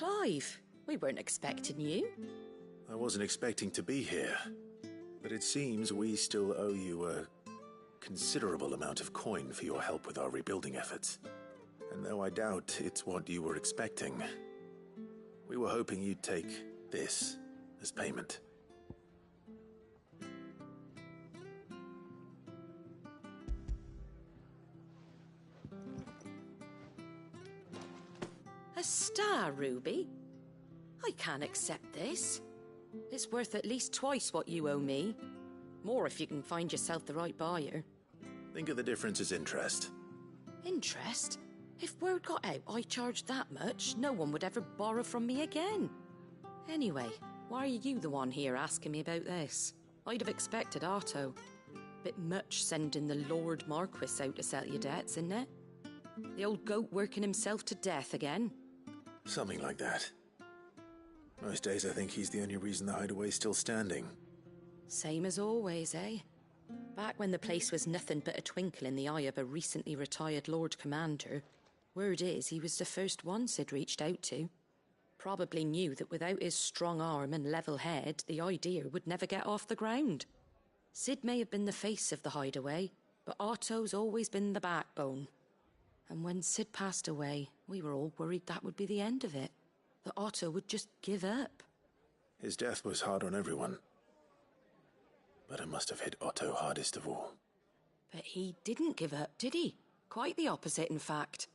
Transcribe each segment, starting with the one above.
Clive, we weren't expecting you. I wasn't expecting to be here, but it seems we still owe you a considerable amount of coin for your help with our rebuilding efforts. And though I doubt it's what you were expecting, we were hoping you'd take this as payment. A star ruby? I can't accept this. It's worth at least twice what you owe me. More if you can find yourself the right buyer. Think of the difference as interest. Interest? If word got out I charged that much, no one would ever borrow from me again. Anyway, why are you the one here asking me about this? I'd have expected Otto. Bit much sending the Lord Marquis out to settle your debts, isn't it? The old goat working himself to death again. Something like that. Most days I think he's the only reason the hideaway's still standing. Same as always, eh? Back when the place was nothing but a twinkle in the eye of a recently retired Lord Commander, word is he was the first one Sid reached out to. Probably knew that without his strong arm and level head, the idea would never get off the ground. Sid may have been the face of the hideaway, but Otto's always been the backbone. And when Sid passed away, we were all worried that would be the end of it. That Otto would just give up. His death was hard on everyone. But it must have hit Otto hardest of all. But he didn't give up, did he? Quite the opposite, in fact.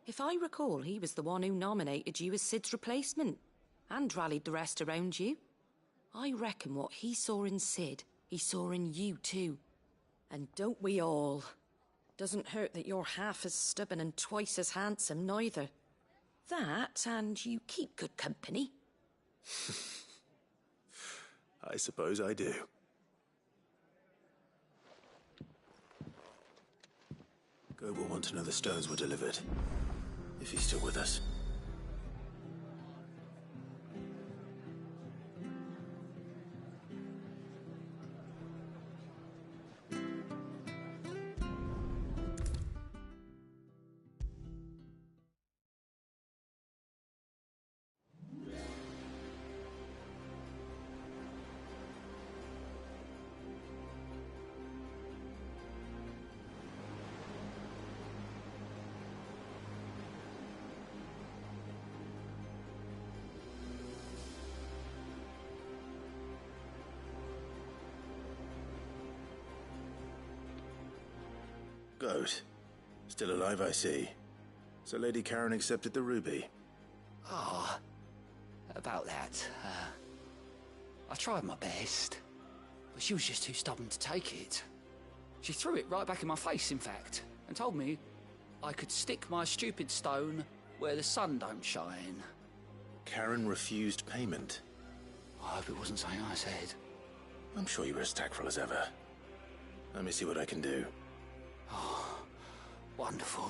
If I recall, he was the one who nominated you as Sid's replacement, and rallied the rest around you. I reckon what he saw in Sid, he saw in you too. And don't we all? Doesn't hurt that you're half as stubborn and twice as handsome, neither. That, and you keep good company. I suppose I do. Goat will want to know the stones were delivered, if he's still with us. Goat. Still alive, I see. So Lady Karen accepted the ruby. About that. I tried my best, but she was just too stubborn to take it. She threw it right back in my face, in fact, and told me I could stick my stupid stone where the sun don't shine. Karen refused payment. I hope it wasn't something I said. I'm sure you were as tactful as ever. Let me see what I can do. Oh, wonderful.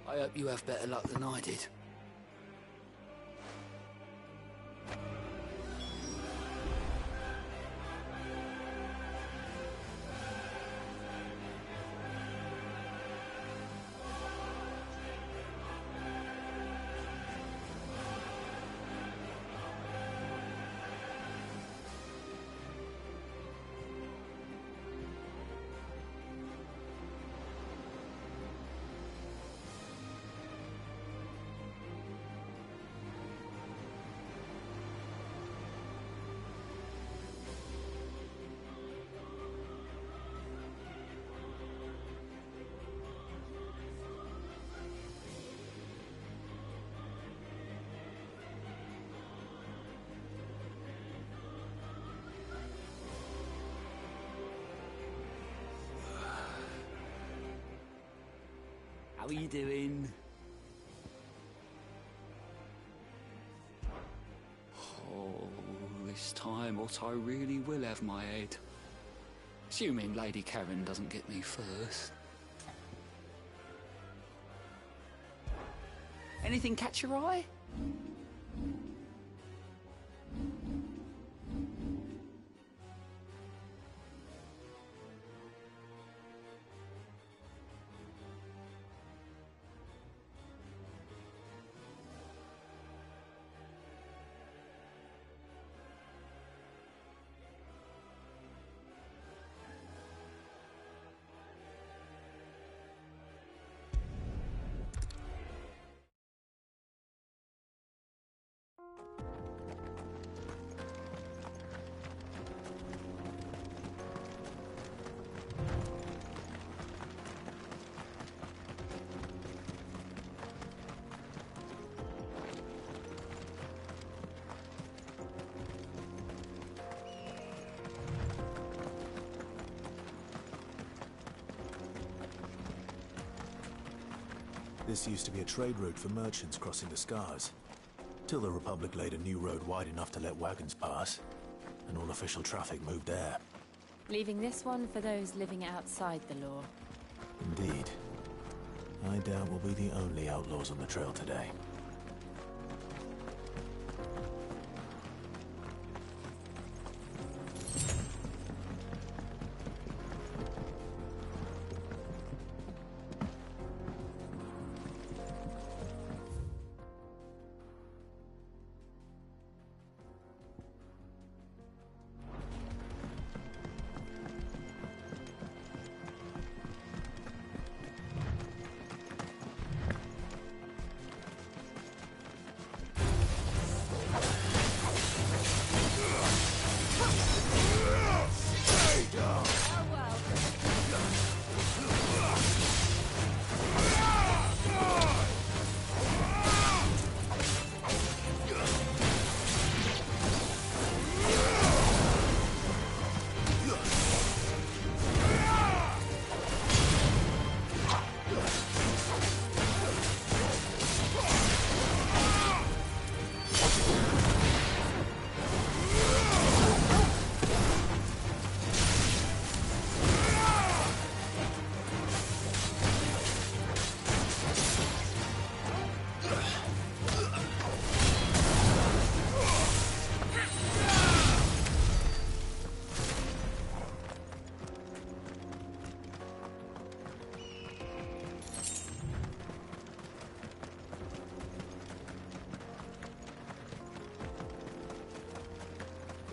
I hope you have better luck than I did. How are you doing? Oh, this time Otto really will have my head. Assuming Lady Karen doesn't get me first. Anything catch your eye? This used to be a trade route for merchants crossing the Scars. Till the Republic laid a new road wide enough to let wagons pass, and all official traffic moved there. Leaving this one for those living outside the law. Indeed. I doubt we'll be the only outlaws on the trail today.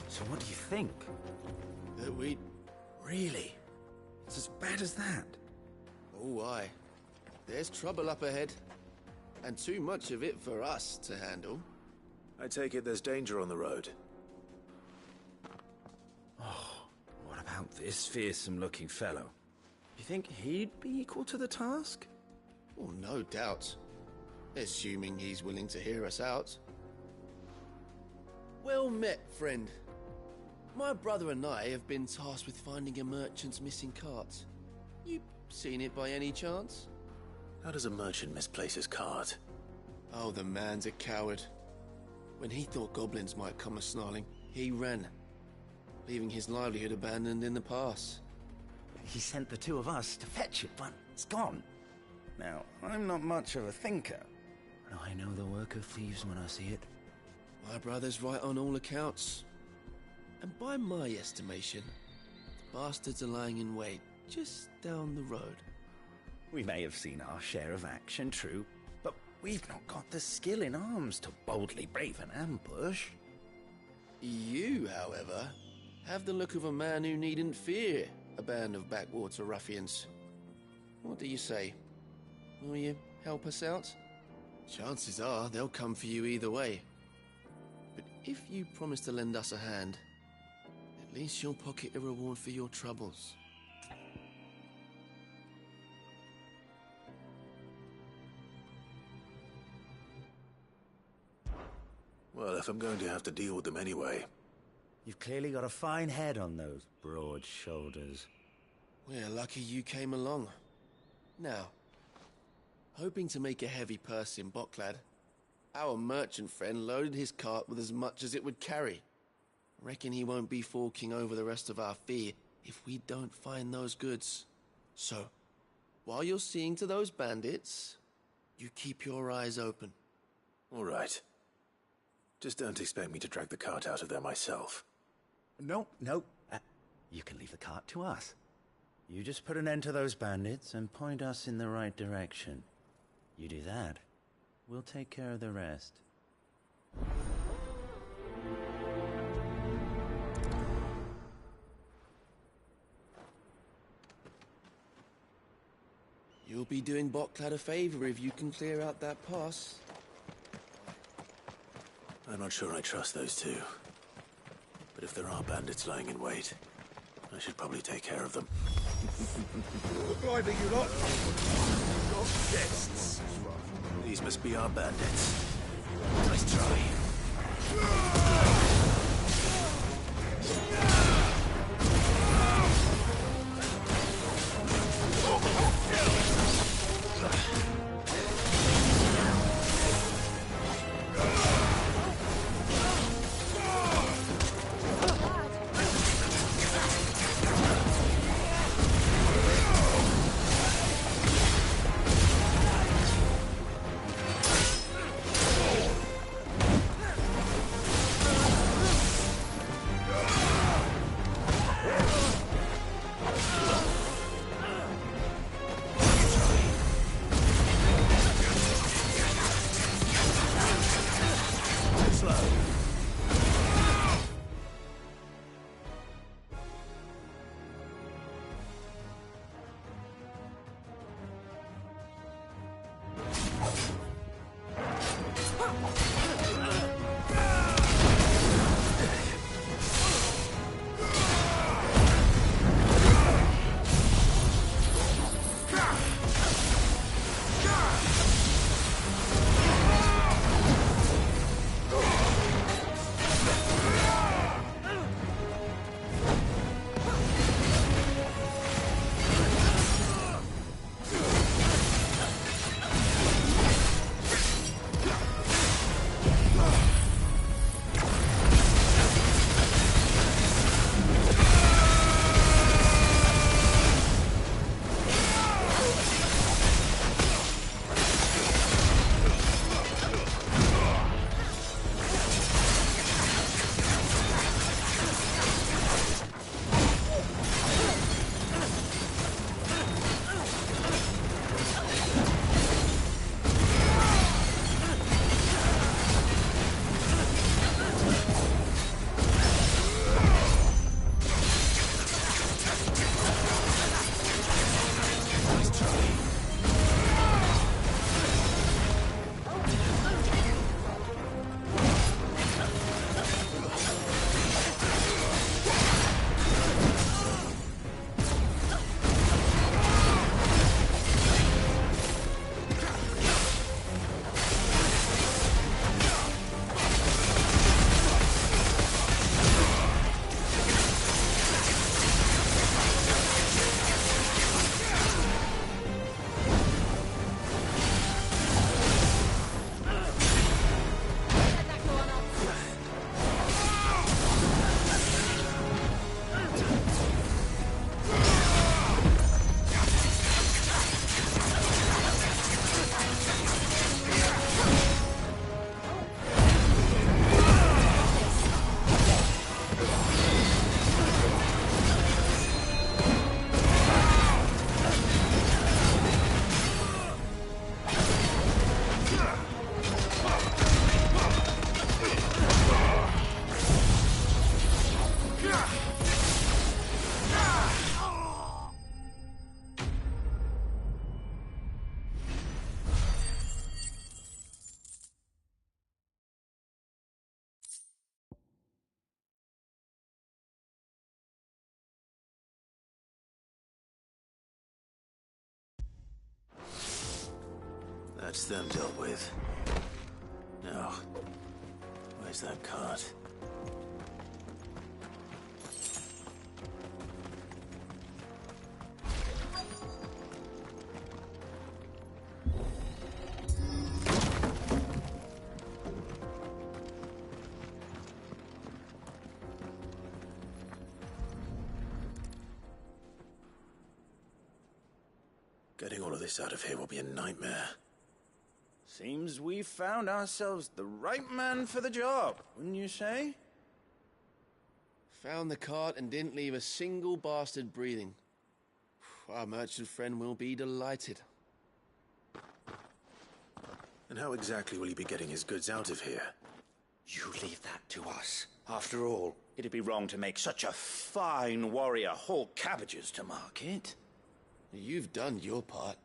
So what do you think? That we... Really? It's as bad as that? Oh, aye. There's trouble up ahead. And too much of it for us to handle. I take it there's danger on the road. Oh, what about this fearsome-looking fellow? You think he'd be equal to the task? Oh, no doubt. Assuming he's willing to hear us out. Well met, friend. My brother and I have been tasked with finding a merchant's missing cart. You seen it by any chance? How does a merchant misplace his cart? Oh, the man's a coward. When he thought goblins might come a-snarling, he ran, leaving his livelihood abandoned in the pass. He sent the two of us to fetch it, but it's gone. Now, I'm not much of a thinker, but I know the work of thieves when I see it. My brother's right on all accounts. And by my estimation, the bastards are lying in wait just down the road. We may have seen our share of action, true, but we've not got the skill in arms to boldly brave an ambush. You, however, have the look of a man who needn't fear a band of backwater ruffians. What do you say? Will you help us out? Chances are they'll come for you either way. But if you promise to lend us a hand, at least you'll pocket a reward for your troubles. Well, if I'm going to have to deal with them anyway. You've clearly got a fine head on those broad shoulders. We're lucky you came along. Now, hoping to make a heavy purse in Bocklad, our merchant friend loaded his cart with as much as it would carry. Reckon he won't be forking over the rest of our fee if we don't find those goods. So, while you're seeing to those bandits, you keep your eyes open. All right. Just don't expect me to drag the cart out of there myself. No. You can leave the cart to us. You just put an end to those bandits and point us in the right direction. You do that, we'll take care of the rest. You'll be doing Bocklad a favor if you can clear out that pass. I'm not sure I trust those two. But if there are bandits lying in wait, I should probably take care of them. Blinding you lot! Got guests! These must be our bandits. Nice try. That's them dealt with. Now, where's that cart? Getting all of this out of here will be a nightmare. Seems we found ourselves the right man for the job, wouldn't you say? Found the cart and didn't leave a single bastard breathing. Our merchant friend will be delighted. And how exactly will he be getting his goods out of here? You leave that to us. After all, it'd be wrong to make such a fine warrior haul cabbages to market. You've done your part.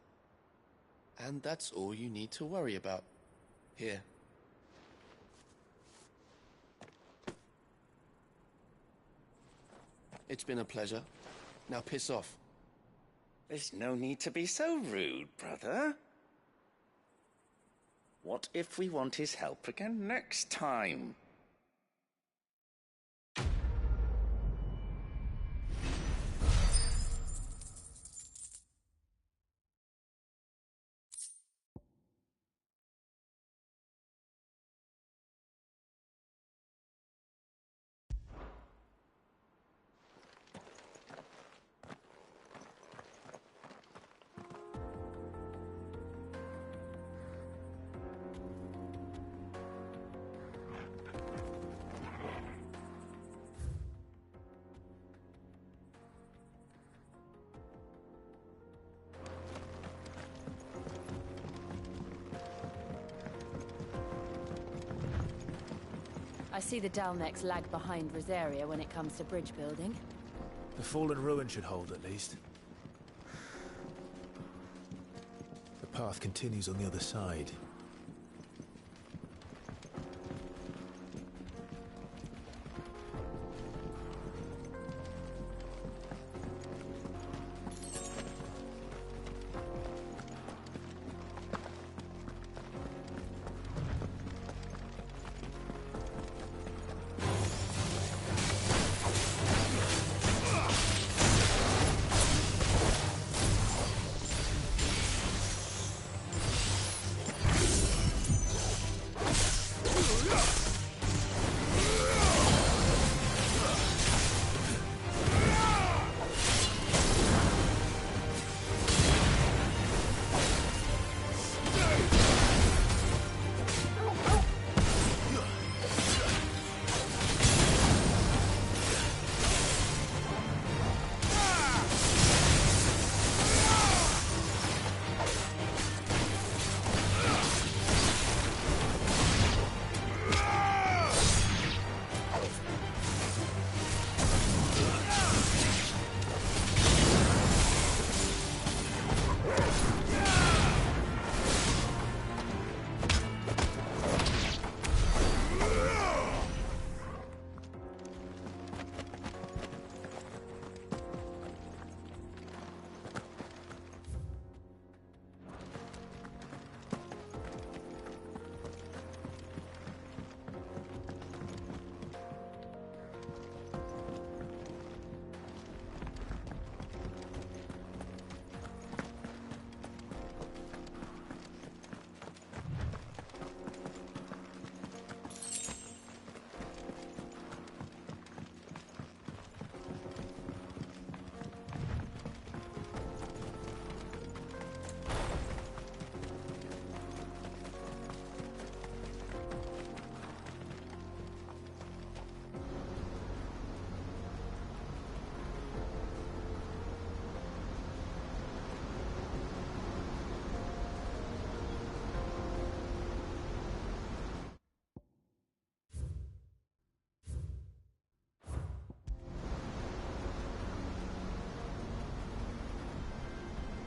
And that's all you need to worry about. Here. It's been a pleasure. Now piss off. There's no need to be so rude, brother. What if we want his help again next time? I see the Dalnecs lag behind Rosaria when it comes to bridge building. The fallen ruin should hold, at least. The path continues on the other side.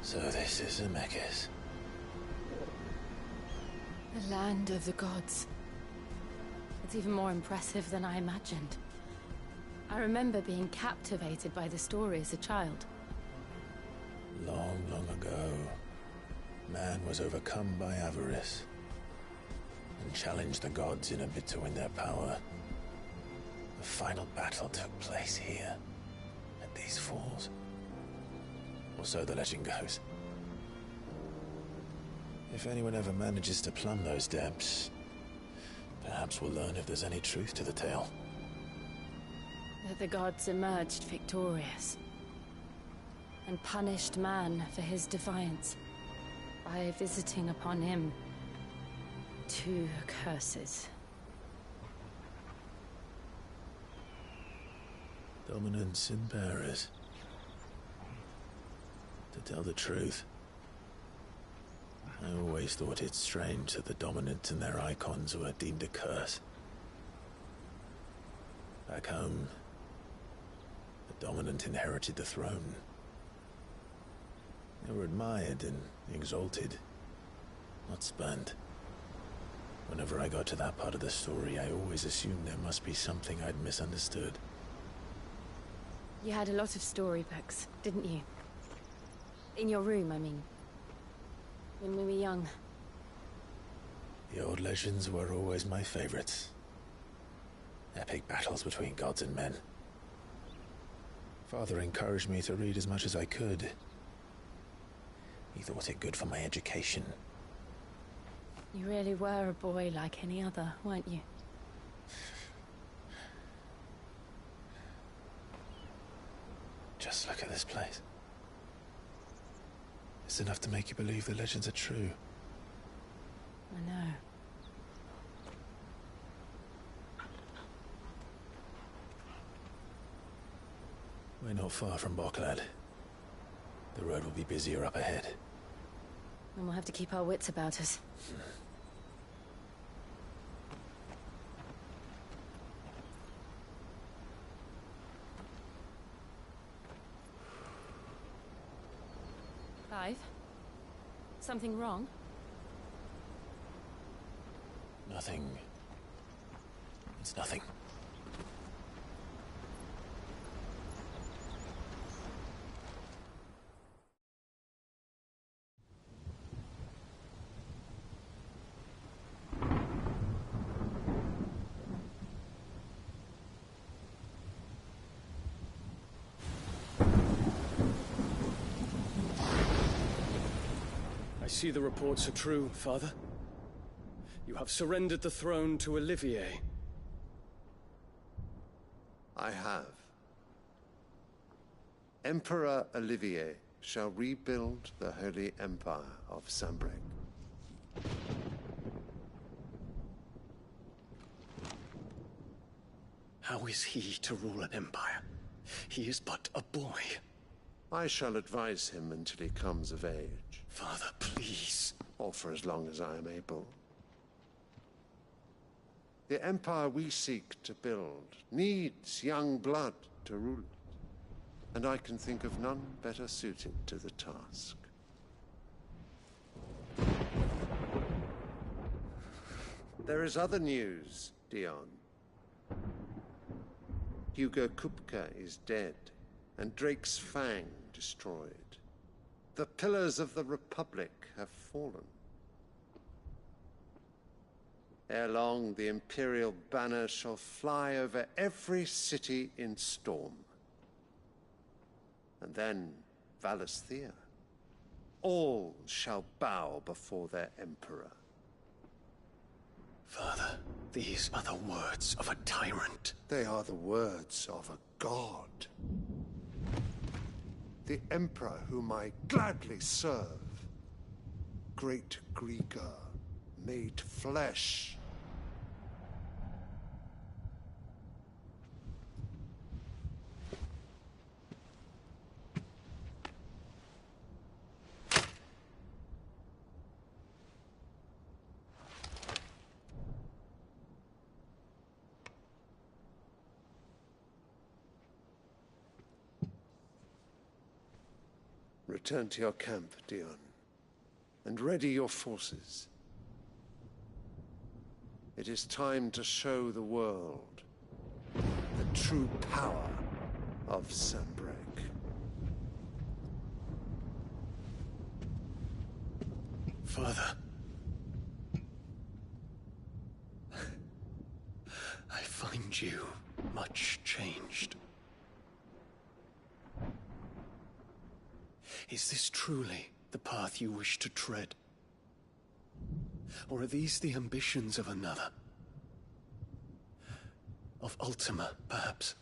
So this is Zemeckis. The land of the gods. It's even more impressive than I imagined. I remember being captivated by the story as a child. Long, long ago. Man was overcome by avarice and challenged the gods in a bid to win their power. The final battle took place here, at these falls. Or so the legend goes. If anyone ever manages to plumb those depths, perhaps we'll learn if there's any truth to the tale. That the gods emerged victorious and punished man for his defiance by visiting upon him 2 curses. Dominance and bearers. To tell the truth, I always thought it strange that the dominant and their icons were deemed a curse. Back home, the dominant inherited the throne. They were admired and exalted, not spurned. Whenever I got to that part of the story, I always assumed there must be something I'd misunderstood. You had a lot of storybooks, didn't you? In your room, I mean. When we were young. The old legends were always my favorites. Epic battles between gods and men. Father encouraged me to read as much as I could. He thought it good for my education. You really were a boy like any other, weren't you? Just look at this place. It's enough to make you believe the legends are true. I know. We're not far from Boklad. The road will be busier up ahead. And we'll have to keep our wits about us. Clive? Something wrong? Nothing. It's nothing. I see the reports are true, Father. You have surrendered the throne to Olivier. I have. Emperor Olivier shall rebuild the Holy Empire of Sanbreque. How is he to rule an empire? He is but a boy. I shall advise him until he comes of age. Father, please. Or for as long as I am able. The empire we seek to build needs young blood to rule it, and I can think of none better suited to the task. There is other news, Dion. Hugo Kupka is dead, and Drake's Fang destroyed. The pillars of the Republic have fallen. Ere long, the Imperial banner shall fly over every city in Storm. And then, Valisthea. All shall bow before their Emperor. Father, these are the words of a tyrant. They are the words of a god. The Emperor whom I gladly serve. Great Greeker, made flesh. Return to your camp, Dion, and ready your forces. It is time to show the world the true power of Sanbreque. Father. I find you much changed. Is this truly the path you wish to tread? Or are these the ambitions of another? Of Ultima, perhaps?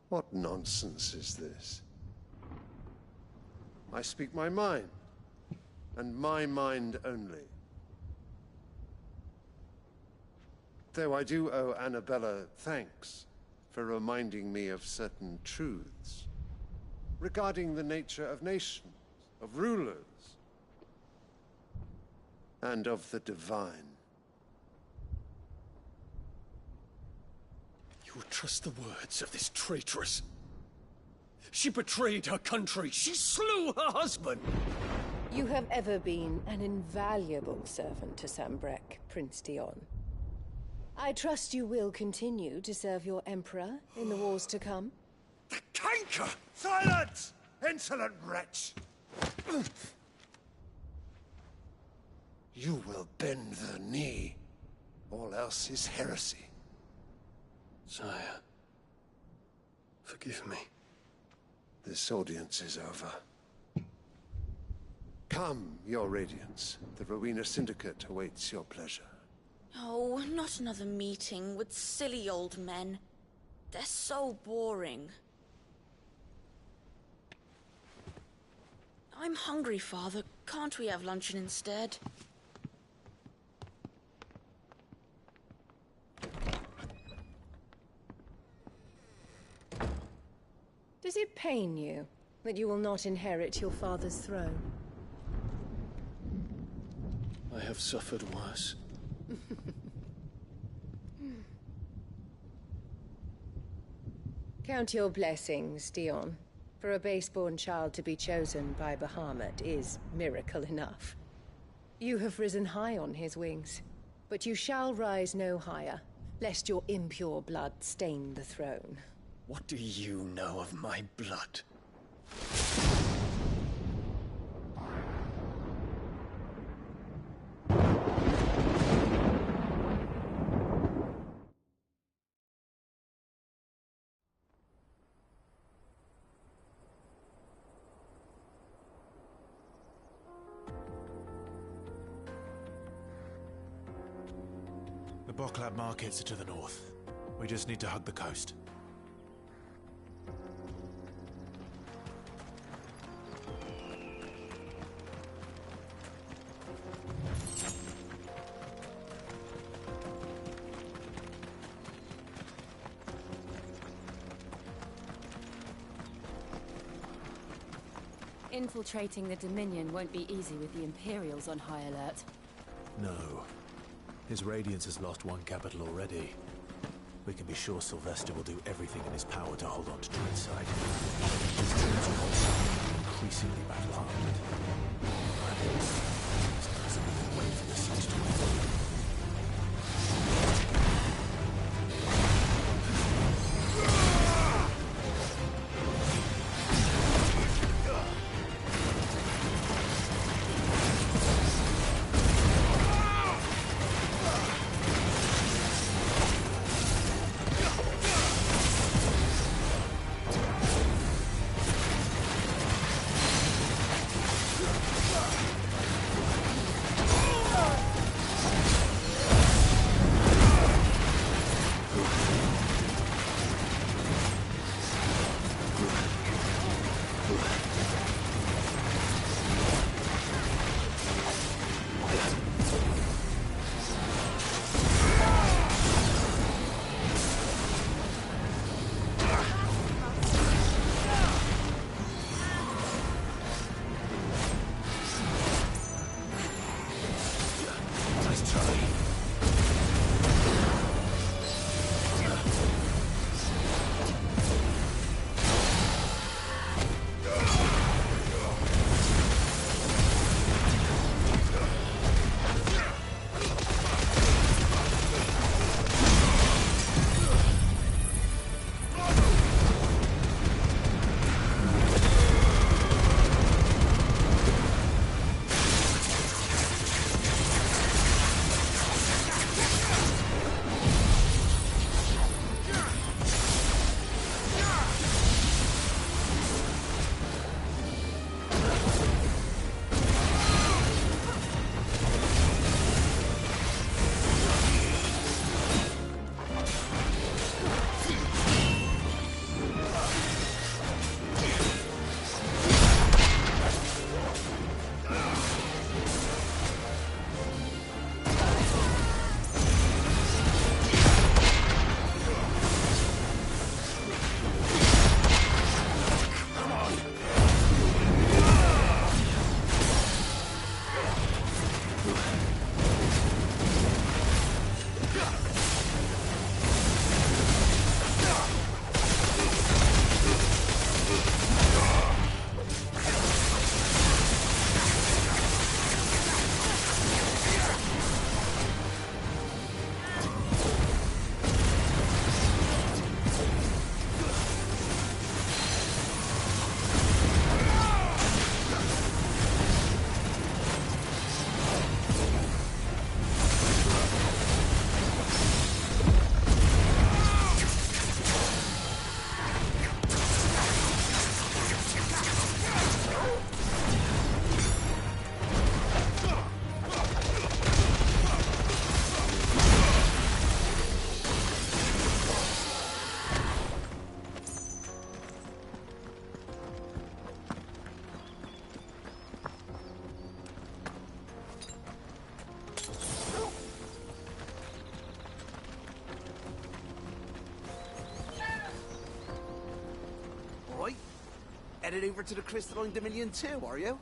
What nonsense is this? I speak my mind, and my mind only. Though I do owe Annabella thanks for reminding me of certain truths regarding the nature of nations, of rulers, and of the divine. You would trust the words of this traitress? She betrayed her country. She slew her husband. You have ever been an invaluable servant to Sambrek, Prince Dion. I trust you will continue to serve your Emperor in the wars to come. The canker! Silence! Insolent wretch! You will bend the knee. All else is heresy. Sire, forgive me. This audience is over. Come, your Radiance. The Rowena Syndicate awaits your pleasure. Oh, not another meeting with silly old men. They're so boring. I'm hungry, Father. Can't we have luncheon instead? Does it pain you that you will not inherit your father's throne? I have suffered worse. Count your blessings, Dion. For a base-born child to be chosen by Bahamut is miracle enough. You have risen high on his wings, but you shall rise no higher, lest your impure blood stain the throne. What do you know of my blood? The Boklab markets are to the north. We just need to hug the coast. Infiltrating the Dominion won't be easy with the Imperials on high alert. No. His Radiance has lost one capital already. We can be sure Sylvester will do everything in his power to hold on to Dreadside. His troops will also be increasingly battle-hardened. He doesn't even wait for the siege to end. headed over to the Crystalline Dominion too, are you?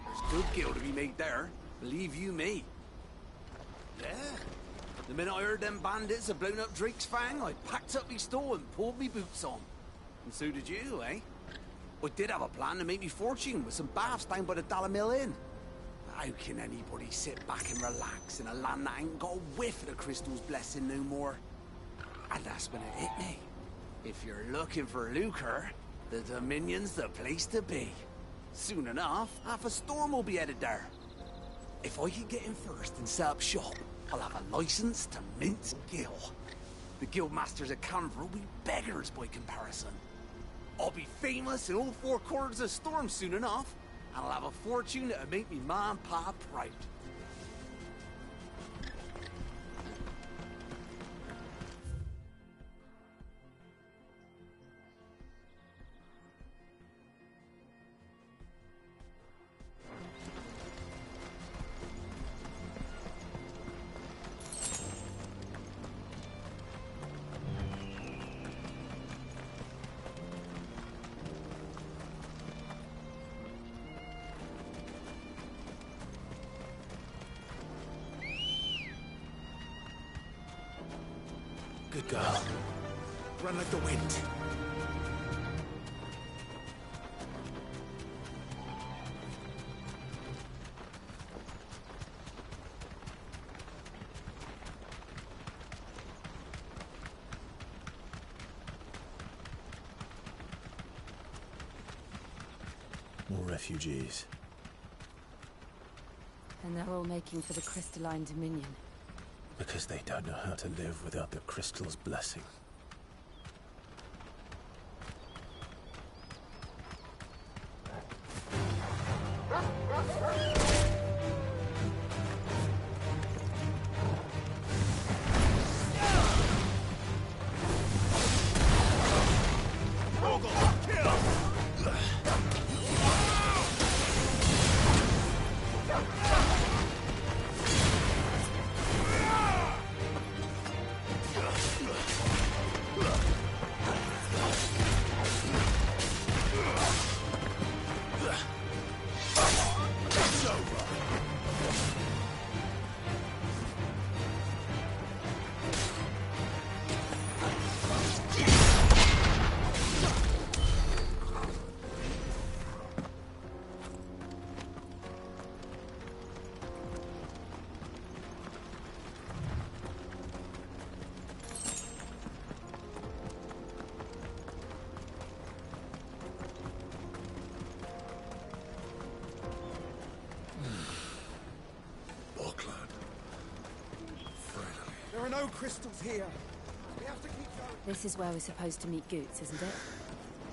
There's good gil to be made there, believe you me. Yeah. The minute I heard them bandits had blown up Drake's Fang, I packed up me store and pulled me boots on. And so did you, eh? I did have a plan to make me fortune with some baths down by the Dalamil Inn. How can anybody sit back and relax in a land that ain't got a whiff of the crystal's blessing no more? And that's when it hit me. If you're looking for lucre, the Dominion's the place to be. Soon enough, half a storm will be headed there. If I can get in first and set up shop, I'll have a license to mint gil. The guildmasters at Canberra will be beggars by comparison. I'll be famous in all four corners of Storm soon enough, and I'll have a fortune that'll make me ma and pa proud. Good girl. Run like the wind. More refugees. And they're all making for the Crystalline Dominion. Because they don't know how to live without the crystal's blessing. There are no crystals here. We have to keep going. This is where we're supposed to meet Goots, isn't it?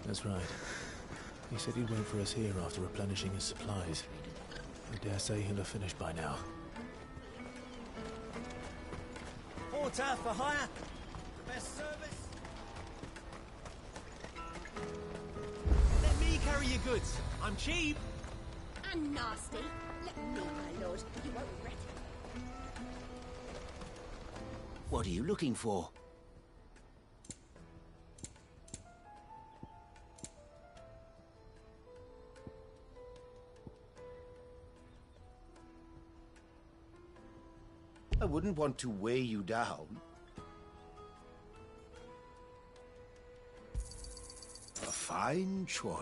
That's right. He said he'd wait for us here after replenishing his supplies. I dare say he'll have finished by now. Porter for hire. The best service. Let me carry your goods. I'm cheap. And nasty. Let me, my lord. You won't regret it. What are you looking for? I wouldn't want to weigh you down. A fine choice.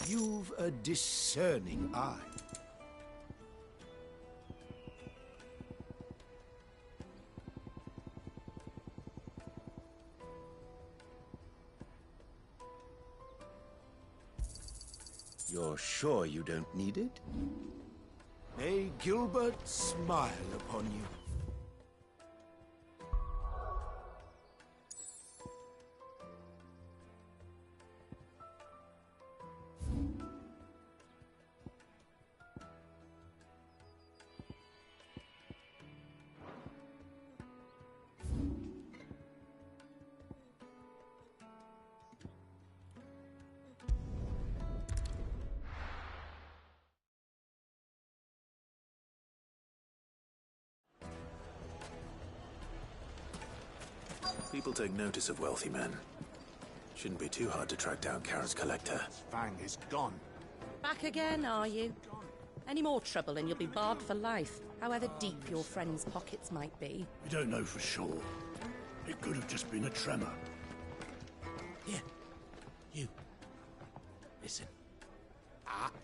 You've a discerning eye. You're sure you don't need it? May Gilbert smile upon you. People take notice of wealthy men. Shouldn't be too hard to track down Karen's collector. Fang is gone. Back again, are you? Any more trouble and you'll be barred for life, however deep your friend's pockets might be. We don't know for sure. It could have just been a tremor. Here. You. Listen.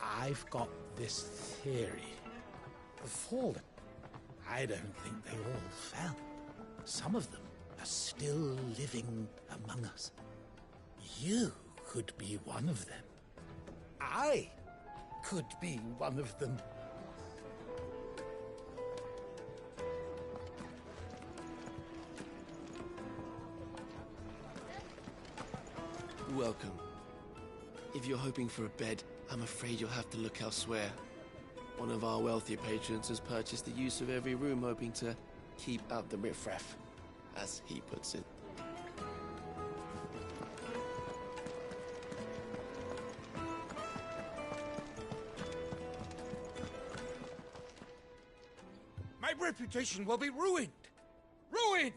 I've got this theory. The Fallen. I don't think they all fell. Some of them are still living among us. You could be one of them. I could be one of them. Welcome. If you're hoping for a bed, I'm afraid you'll have to look elsewhere. One of our wealthier patrons has purchased the use of every room, hoping to keep out the riffraff, as he puts it. My reputation will be ruined! Ruined!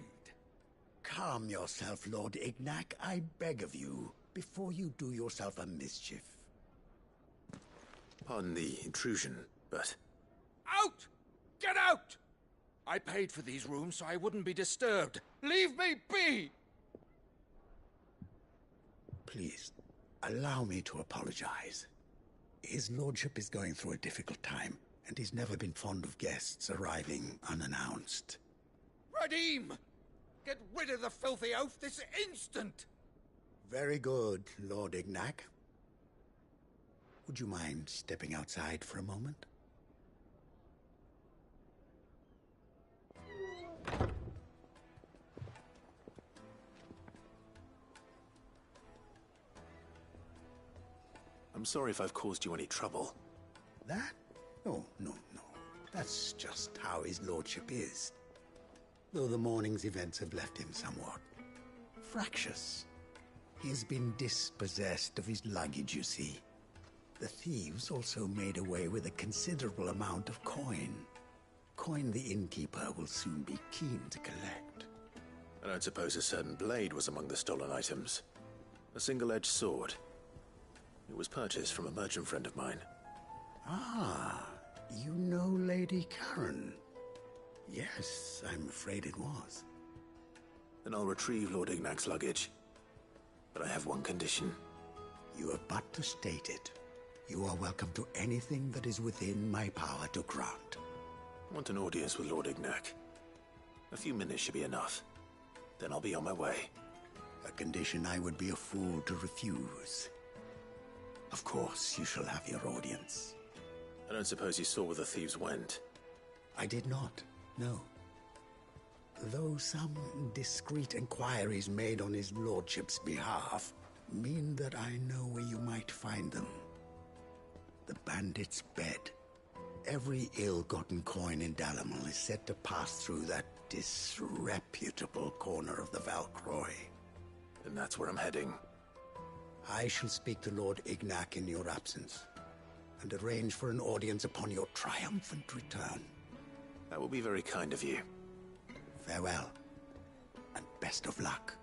Calm yourself, Lord Ignac, I beg of you, before you do yourself a mischief. Pardon the intrusion, but... Out! Get out! I paid for these rooms so I wouldn't be disturbed. Leave me be! Please, allow me to apologize. His lordship is going through a difficult time, and he's never been fond of guests arriving unannounced. Radim! Get rid of the filthy oaf this instant! Very good, Lord Ignac. Would you mind stepping outside for a moment? I'm sorry if I've caused you any trouble. That? No. That's just how his lordship is. Though the morning's events have left him somewhat fractious. He's been dispossessed of his luggage, you see. The thieves also made away with a considerable amount of coin. Coin the innkeeper will soon be keen to collect. I don't suppose a certain blade was among the stolen items. A single-edged sword. It was purchased from a merchant friend of mine. Ah, you know Lady Karen. Yes, I'm afraid it was. Then I'll retrieve Lord Ignac's luggage. But I have one condition. You have but to state it. You are welcome to anything that is within my power to grant. I want an audience with Lord Ignac. A few minutes should be enough. Then I'll be on my way. A condition I would be a fool to refuse. Of course, you shall have your audience. I don't suppose you saw where the thieves went. I did not, no. Though some discreet inquiries made on his lordship's behalf mean that I know where you might find them. The bandit's bed. Every ill-gotten coin in Dalamal is said to pass through that disreputable corner of the Valcroy. Then that's where I'm heading. I shall speak to Lord Ignac in your absence, and arrange for an audience upon your triumphant return. That will be very kind of you. Farewell, and best of luck.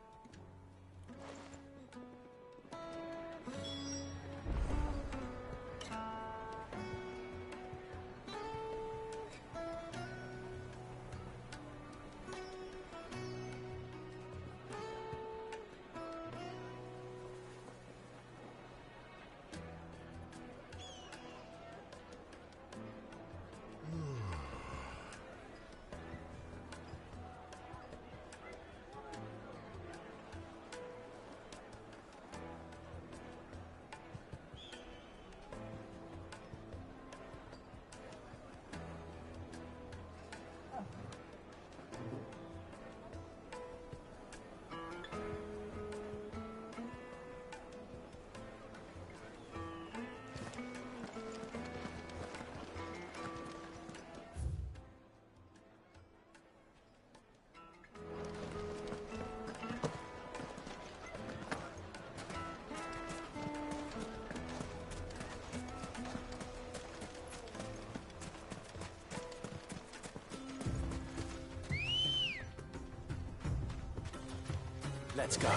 Let's go.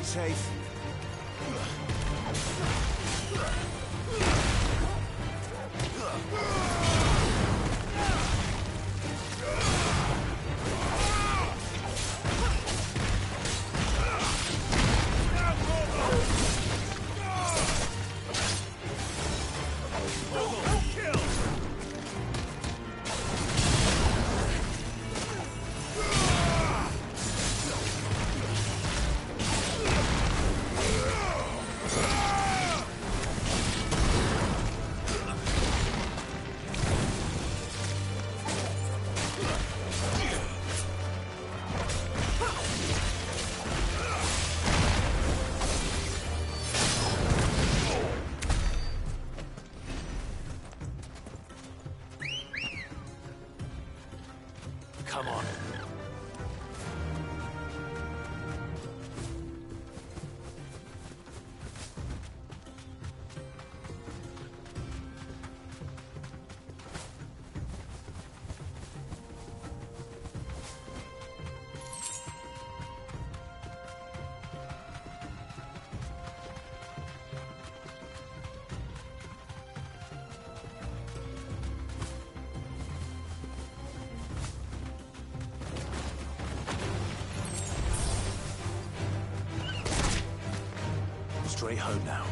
Safe. Come on. Straight home now.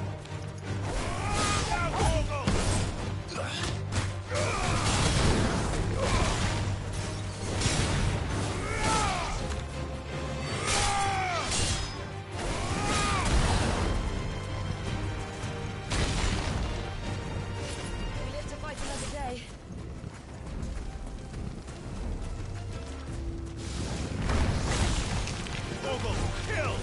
We live to fight another day. Vogel, kill!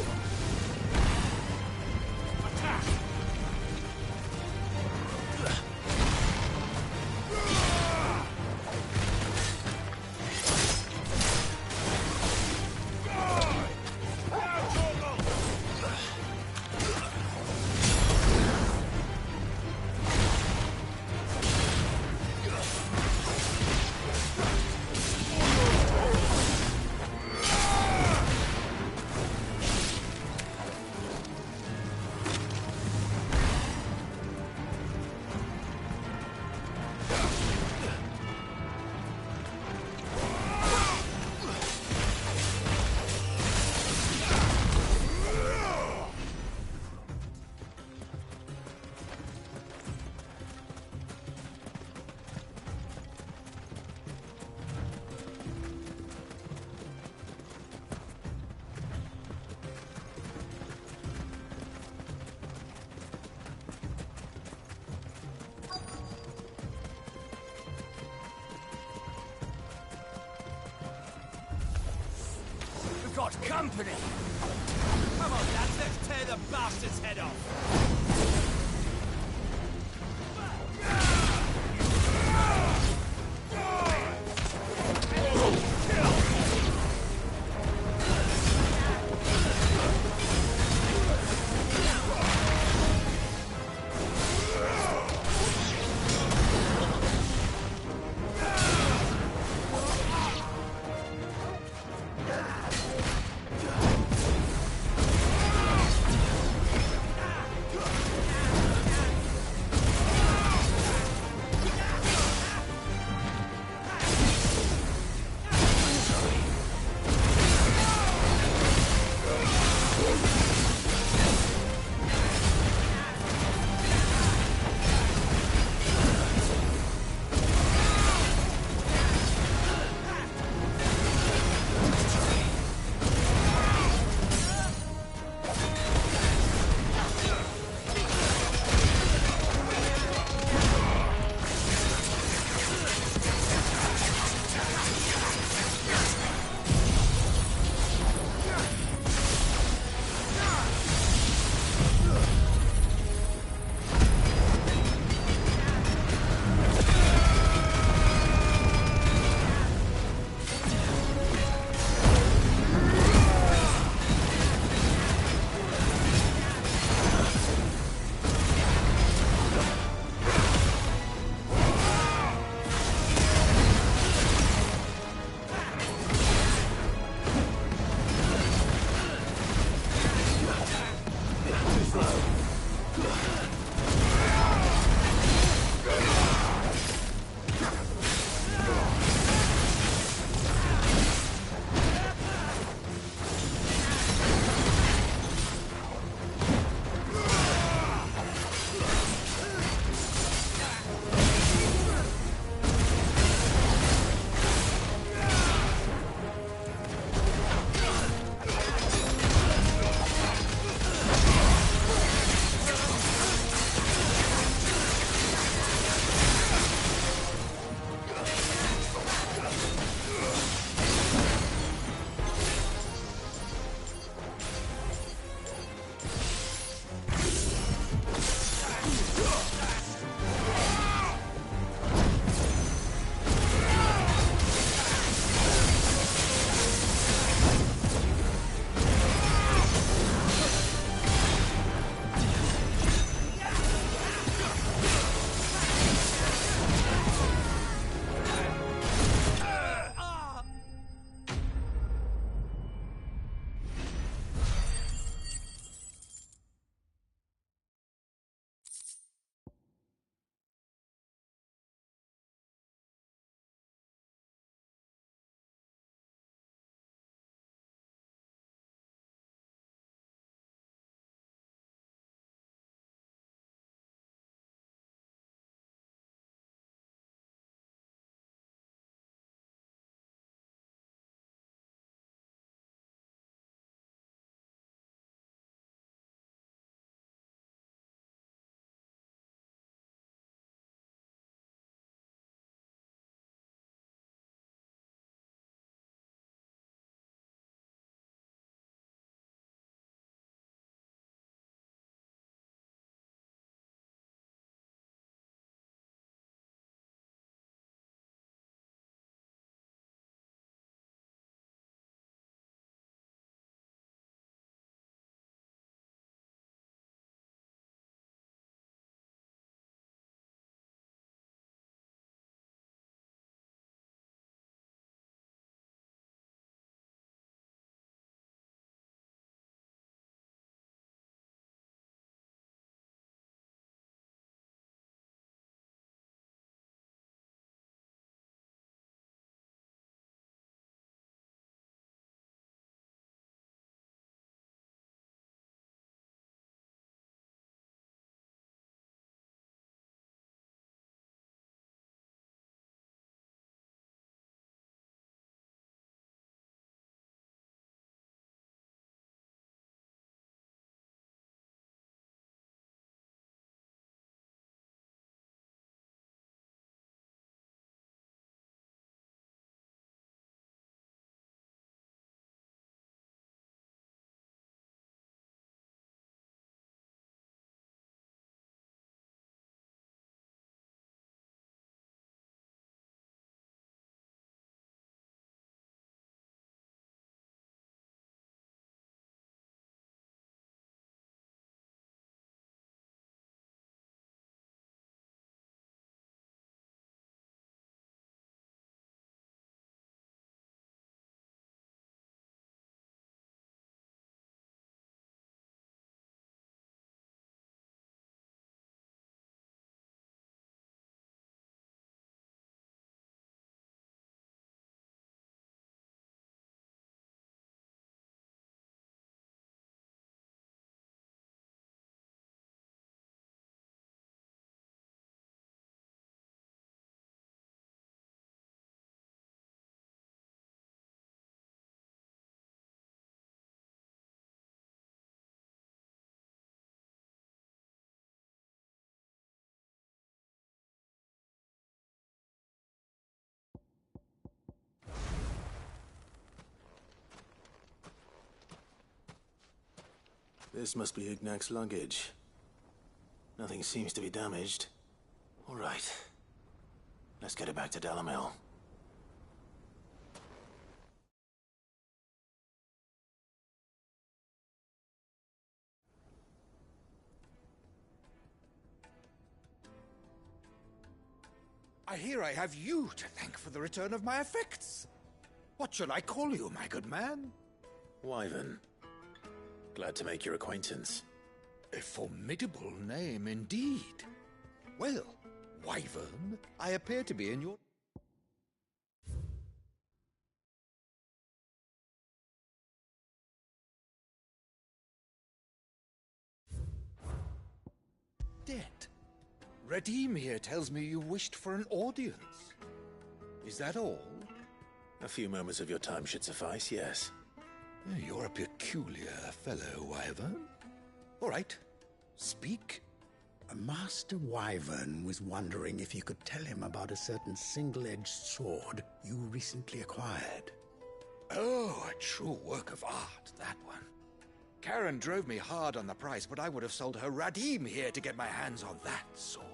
We've got company! Come on, lads, let's tear the bastard's head off! This must be Ignac's luggage. Nothing seems to be damaged. All right. Let's get it back to Dalamil. I hear I have you to thank for the return of my effects. What shall I call you, my good man? Wyvern. Glad to make your acquaintance. A formidable name indeed. Well, Wyvern, I appear to be in your... debt. Redeem here tells me you wished for an audience. Is that all? A few moments of your time should suffice, yes. You're a peculiar fellow, Wyvern. All right, speak. Master Wyvern was wondering if you could tell him about a certain single-edged sword you recently acquired. Oh, a true work of art, that one. Karen drove me hard on the price, but I would have sold her Radim here to get my hands on that sword.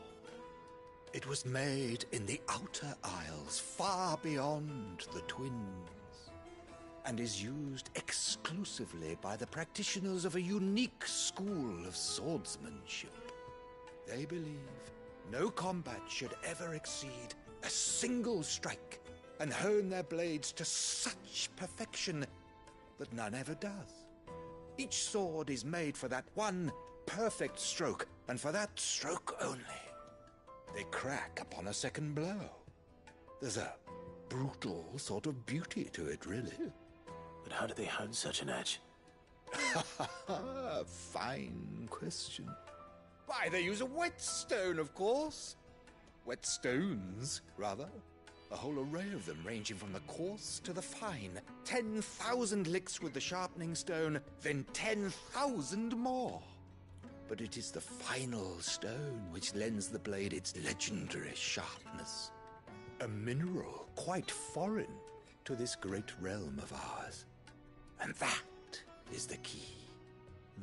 It was made in the Outer Isles, far beyond the Twins, and is used exclusively by the practitioners of a unique school of swordsmanship. They believe no combat should ever exceed a single strike, and hone their blades to such perfection that none ever does. Each sword is made for that one perfect stroke, and for that stroke only. They crack upon a second blow. There's a brutal sort of beauty to it, really. But how do they hone such an edge? Fine question. Why, they use a whetstone, of course. Whetstones, rather. A whole array of them, ranging from the coarse to the fine. 10,000 licks with the sharpening stone, then 10,000 more. But it is the final stone which lends the blade its legendary sharpness. A mineral quite foreign to this great realm of ours. And that is the key.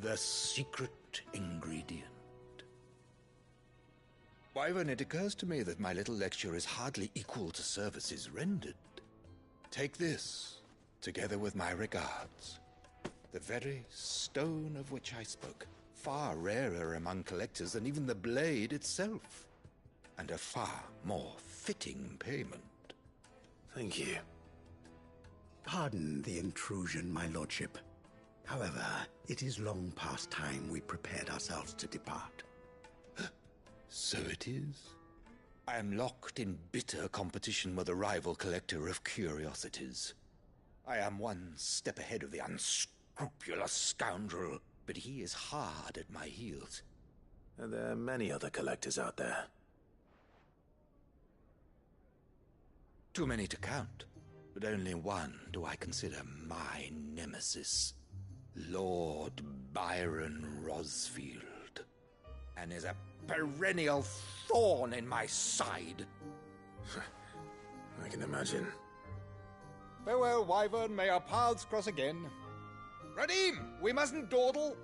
The secret ingredient. Wyvern, it occurs to me that my little lecture is hardly equal to services rendered. Take this, together with my regards. The very stone of which I spoke, far rarer among collectors than even the blade itself, and a far more fitting payment. Thank you. Pardon the intrusion, my lordship. However, it is long past time we prepared ourselves to depart. So it is. I am locked in bitter competition with a rival collector of curiosities. I am one step ahead of the unscrupulous scoundrel, but he is hard at my heels. Are there many other collectors out there? Too many to count, but only one do I consider my nemesis. Lord Byron Rosfield, and is a perennial thorn in my side. I can imagine. Farewell, Wyvern. May our paths cross again. Radim, we mustn't dawdle.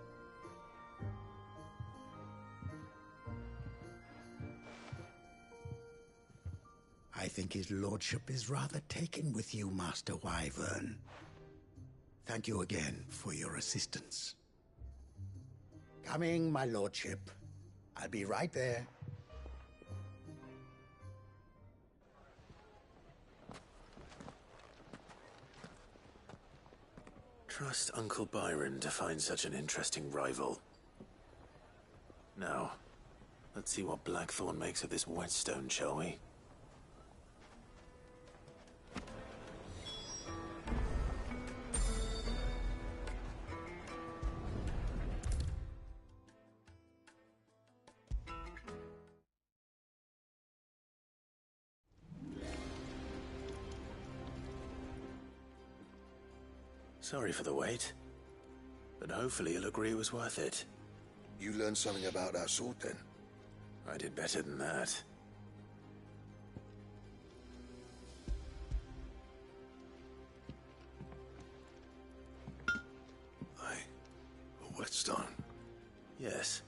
I think his lordship is rather taken with you, Master Wyvern. Thank you again for your assistance. Coming, my lordship. I'll be right there. Trust Uncle Byron to find such an interesting rival. Now, let's see what Blackthorn makes of this whetstone, shall we? Sorry for the wait, but hopefully you'll agree it was worth it. You learned something about that sword, then? I did better than that. A whetstone. Yes.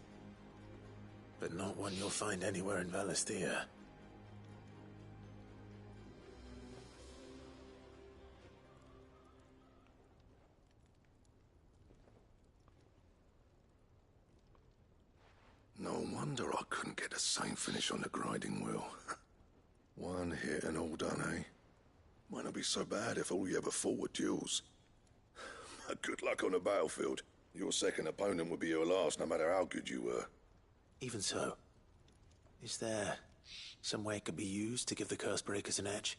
But not one you'll find anywhere in Valisthea. No wonder I couldn't get the same finish on the grinding wheel. One hit and all done, eh? Might not be so bad if all you ever fought were duels. Good luck on the battlefield. Your second opponent would be your last, no matter how good you were. Even so, is there some way it could be used to give the Cursebreakers an edge?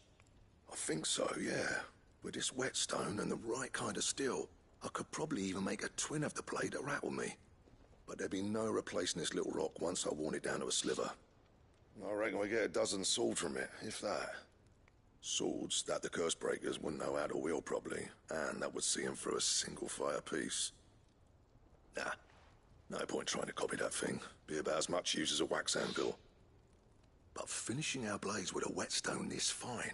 I think so, yeah. With this whetstone and the right kind of steel, I could probably even make a twin of the blade that rattled me. But there'd be no replacing this little rock once I worn it down to a sliver. I reckon we get a dozen swords from it, if that. Swords that the Cursebreakers wouldn't know how to wield properly, and that would see them through a single fire piece. Nah, no point trying to copy that thing. Be about as much use as a wax anvil. But finishing our blades with a whetstone this fine,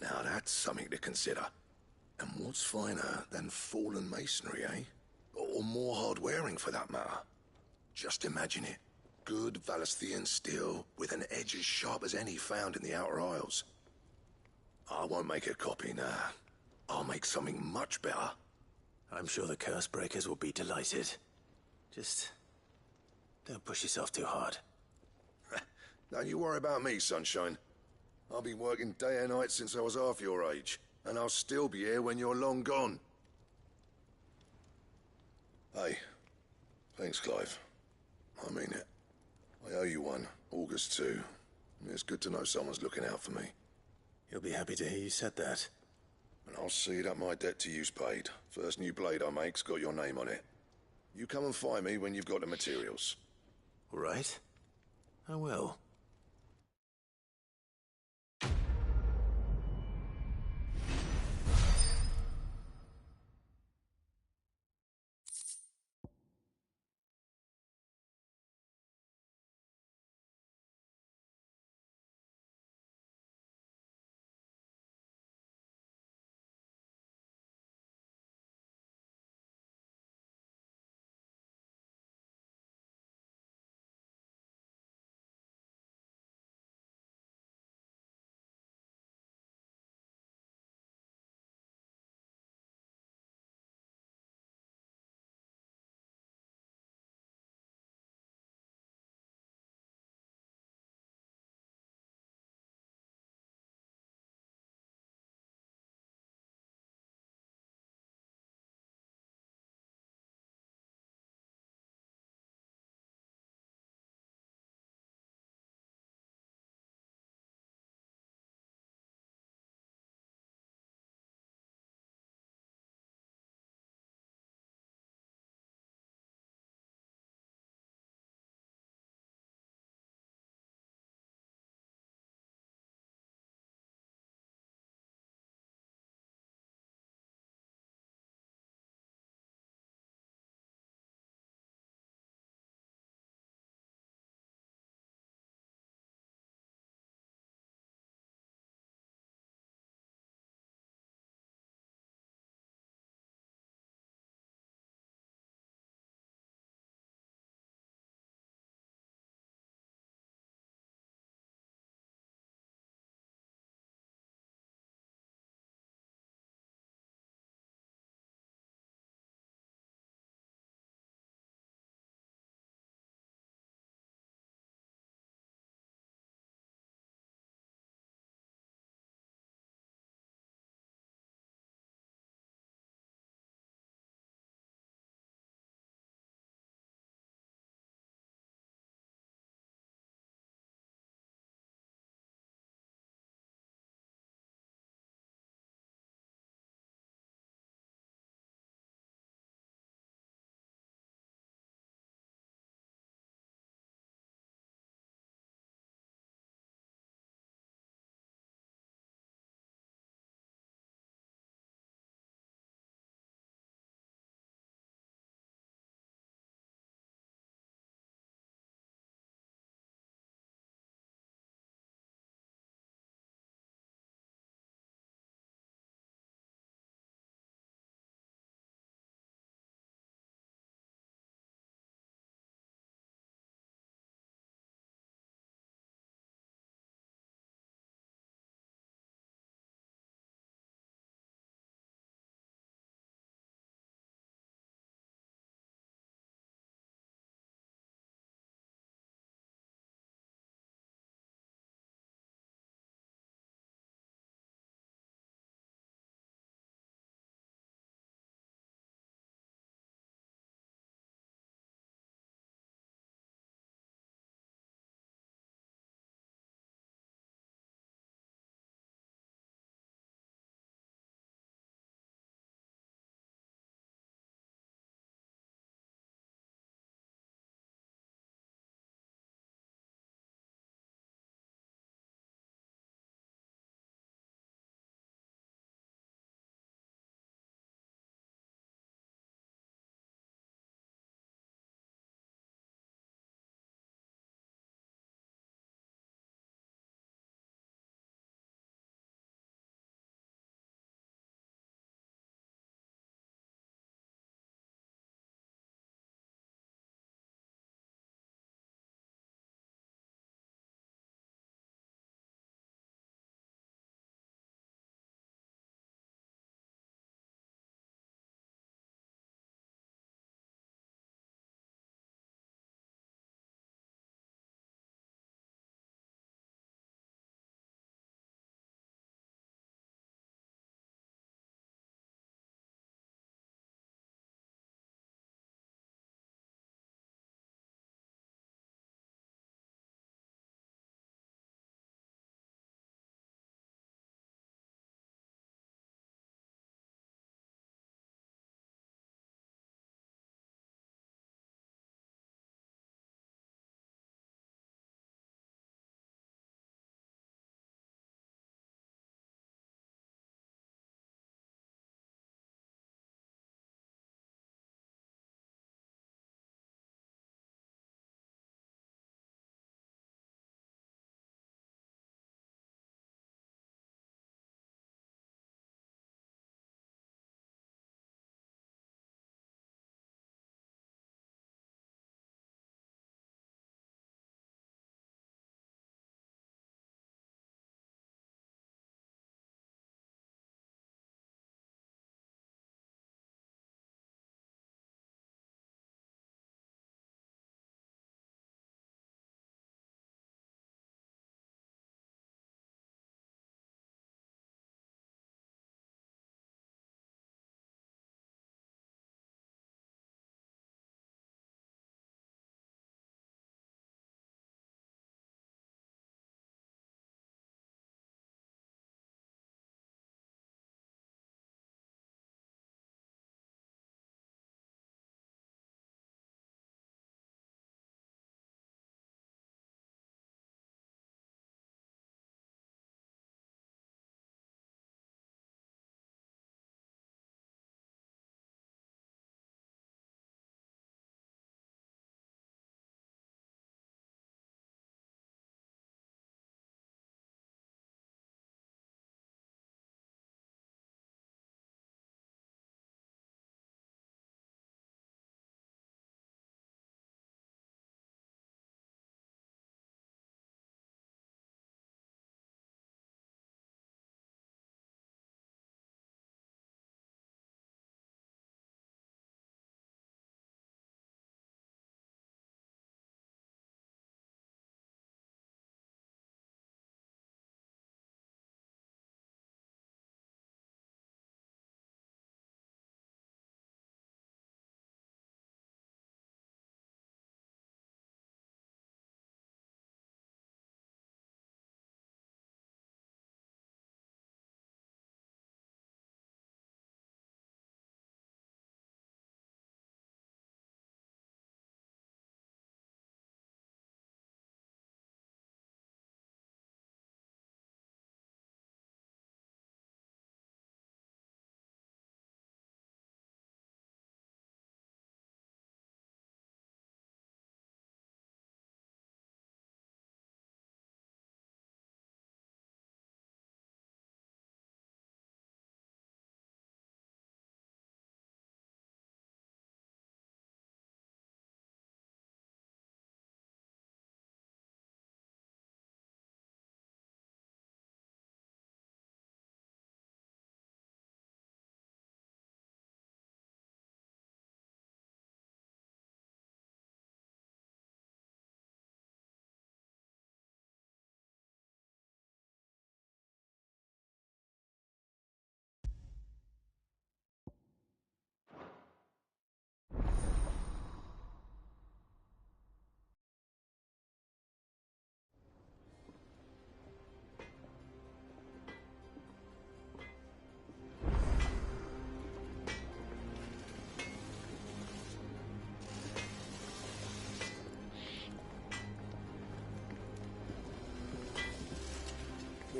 now that's something to consider. And what's finer than fallen masonry, eh? Or more hard-wearing, for that matter. Just imagine it. Good Valisthean steel with an edge as sharp as any found in the Outer Isles. I won't make a copy, nah. I'll make something much better. I'm sure the Cursebreakers will be delighted. Just don't push yourself too hard. Don't you worry about me, sunshine. I've been working day and night since I was half your age, and I'll still be here when you're long gone. Hey, thanks, Clive. I mean it. I owe you one, August too. It's good to know someone's looking out for me. He'll be happy to hear you said that. And I'll see that my debt to you's paid. First new blade I make's got your name on it. You come and find me when you've got the materials. All right. I will.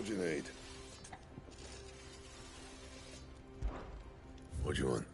What do you need? What do you want?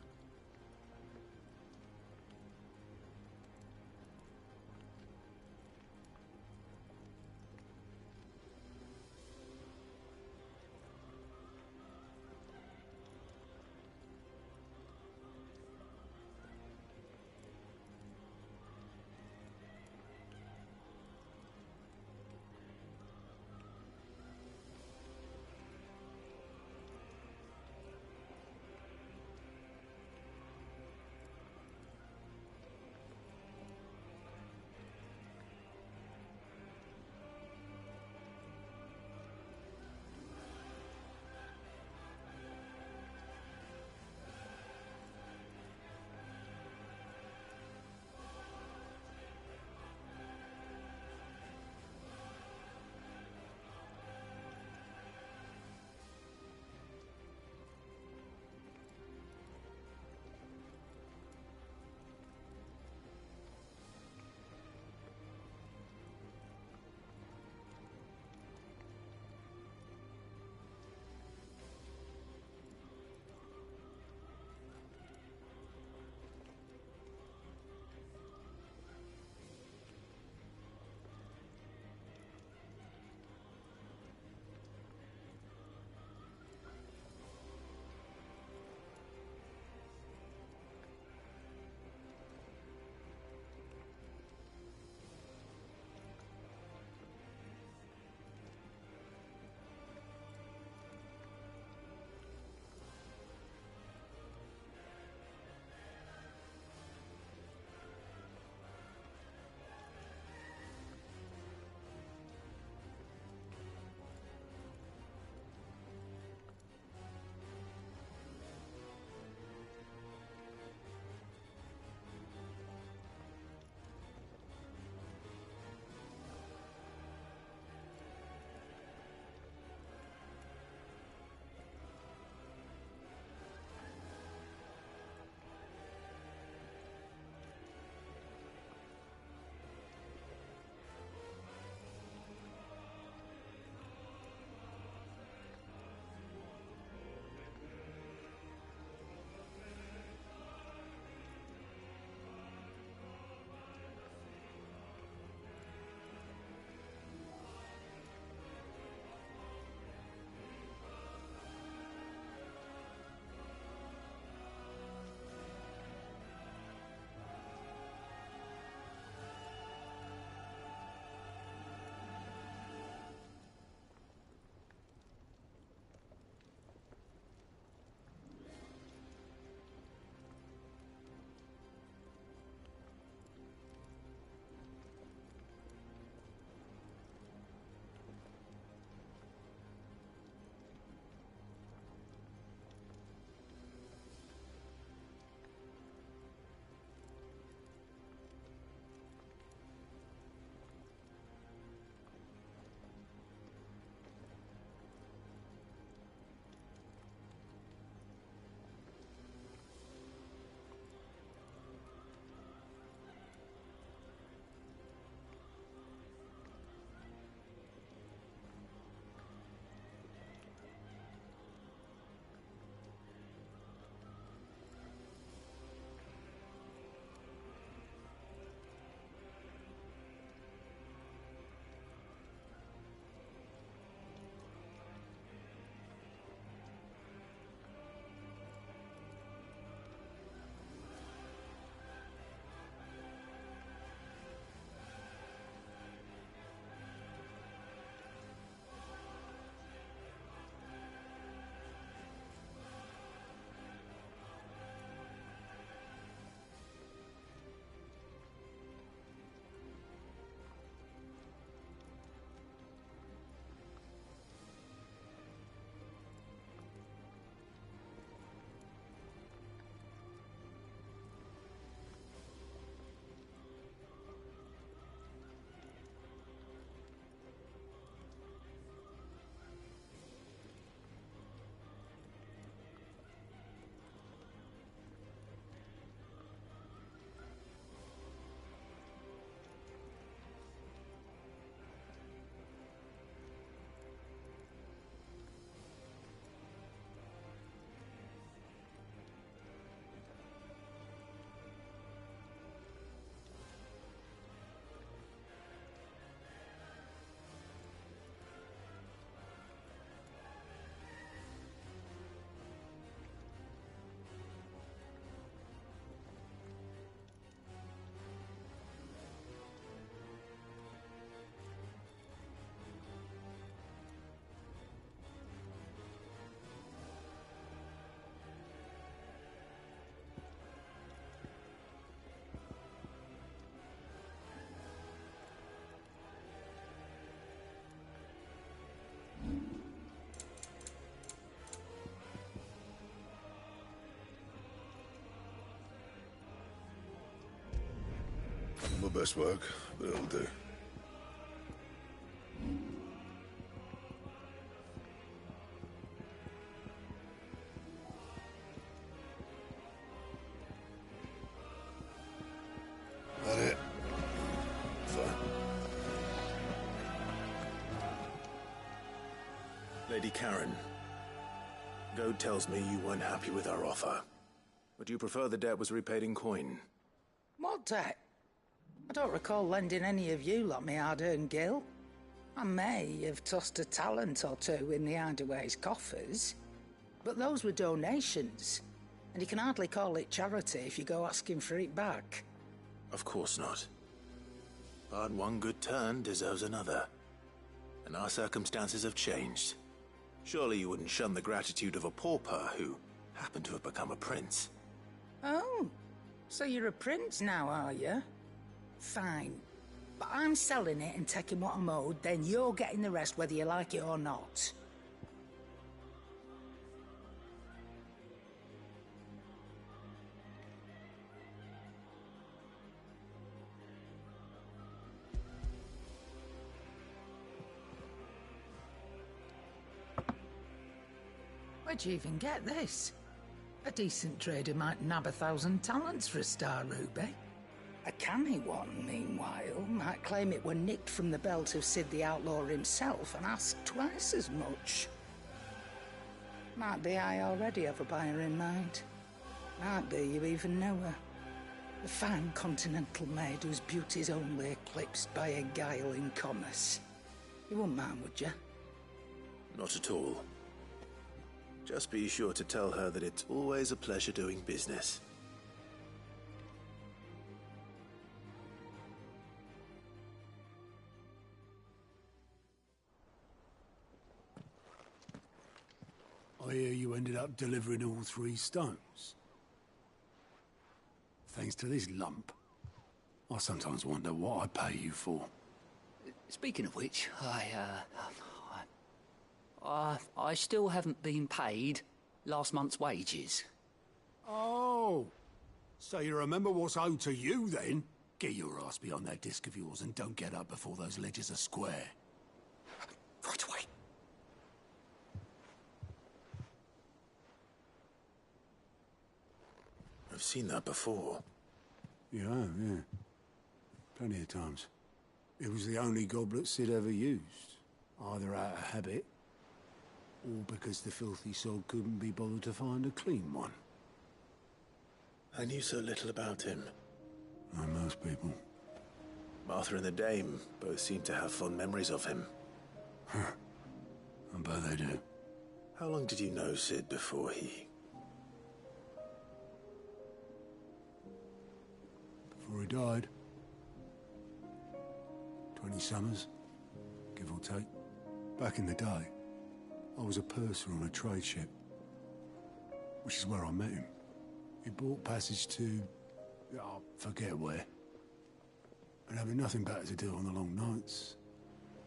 my best work, but it'll do. That it? Fine. Lady Karen, Goad tells me you weren't happy with our offer. Would you prefer the debt was repaid in coin? What debt? I don't recall lending any of you lot me hard-earned gil. I may have tossed a talent or two in the Hideaway's coffers, but those were donations, and you can hardly call it charity if you go asking for it back. Of course not. But one good turn deserves another. And our circumstances have changed. Surely you wouldn't shun the gratitude of a pauper who happened to have become a prince. Oh, so you're a prince now, are you? Fine. But I'm selling it and taking what I'm owed, then you're getting the rest whether you like it or not. Where'd you even get this? A decent trader might nab 1,000 talents for a star ruby. A canny one, meanwhile, might claim it were nicked from the belt of Sid the Outlaw himself and ask twice as much. Might be I already have a buyer in mind. Might be you even know her. A fine continental maid whose beauty's only eclipsed by a guile in commerce. You wouldn't mind, would you? Not at all. Just be sure to tell her that it's always a pleasure doing business. I hear you ended up delivering all 3 stones. Thanks to this lump. I sometimes wonder what I pay you for. Speaking of which, I still haven't been paid last month's wages. Oh, so you remember what's owed to you then? Get your ass behind that disc of yours and don't get up before those ledgers are square. Right away. I've seen that before. You have, yeah. Plenty of times. It was the only goblet Sid ever used. Either out of habit, or because the filthy soul couldn't be bothered to find a clean one. I knew so little about him. Like most people. Martha and the Dame both seem to have fond memories of him. I bet they do. How long did you know Sid before he... Before he died. 20 summers, give or take. Back in the day, I was a purser on a trade ship, which is where I met him. He bought passage to... I forget where. And having nothing better to do on the long nights,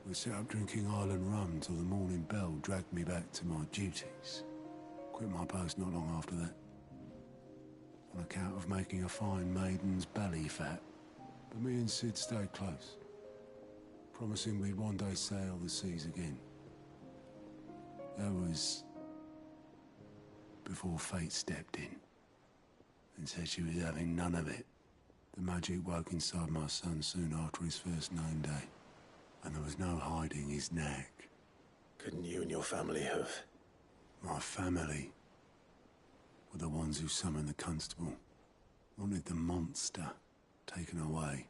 we set up drinking island rum till the morning bell dragged me back to my duties. Quit my post not long after that. On account of making a fine maiden's belly fat. But me and Sid stayed close, promising we'd one day sail the seas again. That was before fate stepped in and said she was having none of it. The magic woke inside my son soon after his first 9 day, and there was no hiding his knack. Couldn't you and your family have... My family were the ones who summoned the constable, wanted the monster taken away.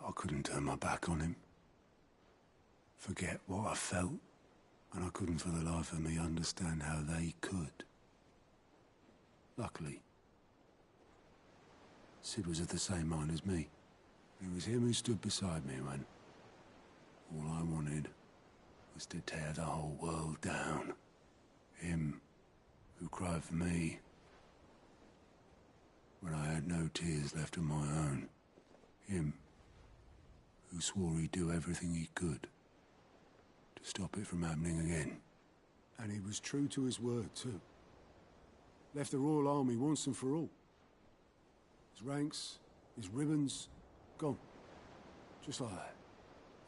I couldn't turn my back on him, forget what I felt, and I couldn't for the life of me understand how they could. Luckily, Sid was of the same mind as me. It was him who stood beside me when all I wanted was to tear the whole world down. Him who cried for me when I had no tears left of my own. Him who swore he'd do everything he could to stop it from happening again. And he was true to his word, too. Left the Royal Army once and for all. His ranks His ribbons, gone. Just like that.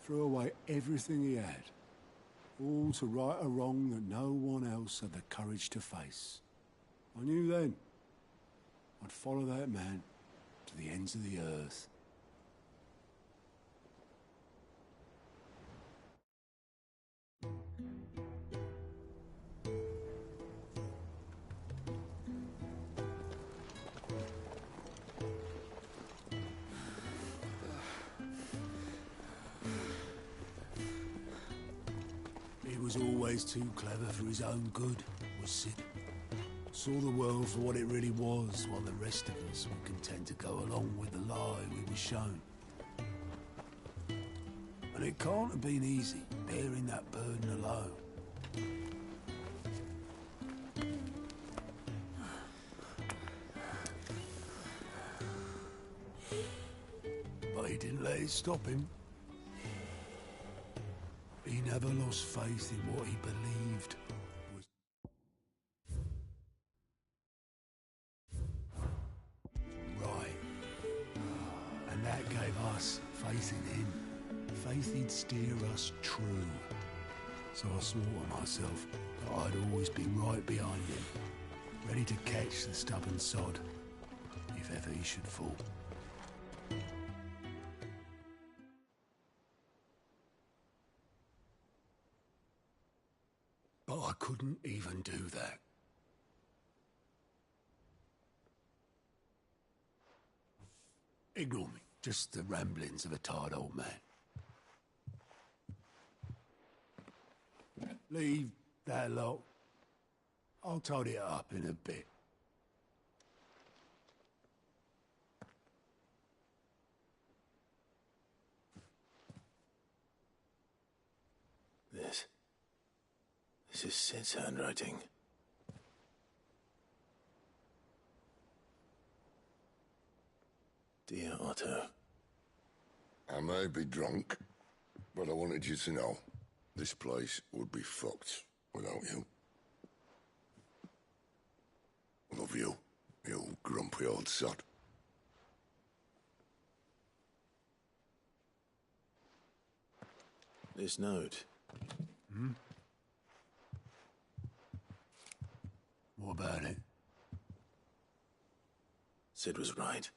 Threw away everything he had. All to right a wrong that no one else had the courage to face. I knew then I'd follow that man to the ends of the earth. He was always too clever for his own good, was Sid. Saw the world for what it really was, while the rest of us were content to go along with the lie we were shown. And it can't have been easy, bearing that burden alone. But he didn't let it stop him. He never lost faith in what he believed was right. And that gave us faith in him. Faith he'd steer us true. So I swore to myself that I'd always be right behind him, ready to catch the stubborn sod, if ever he should fall. But I couldn't even do that. Ignore me. Just the ramblings of a tired old man. Leave that lot. I'll tidy it up in a bit. This is Sid's handwriting. Dear Otto. I may be drunk, but I wanted you to know this place would be fucked without you. Love you, you grumpy old sod. This note. Hmm? What about it? Sid was right.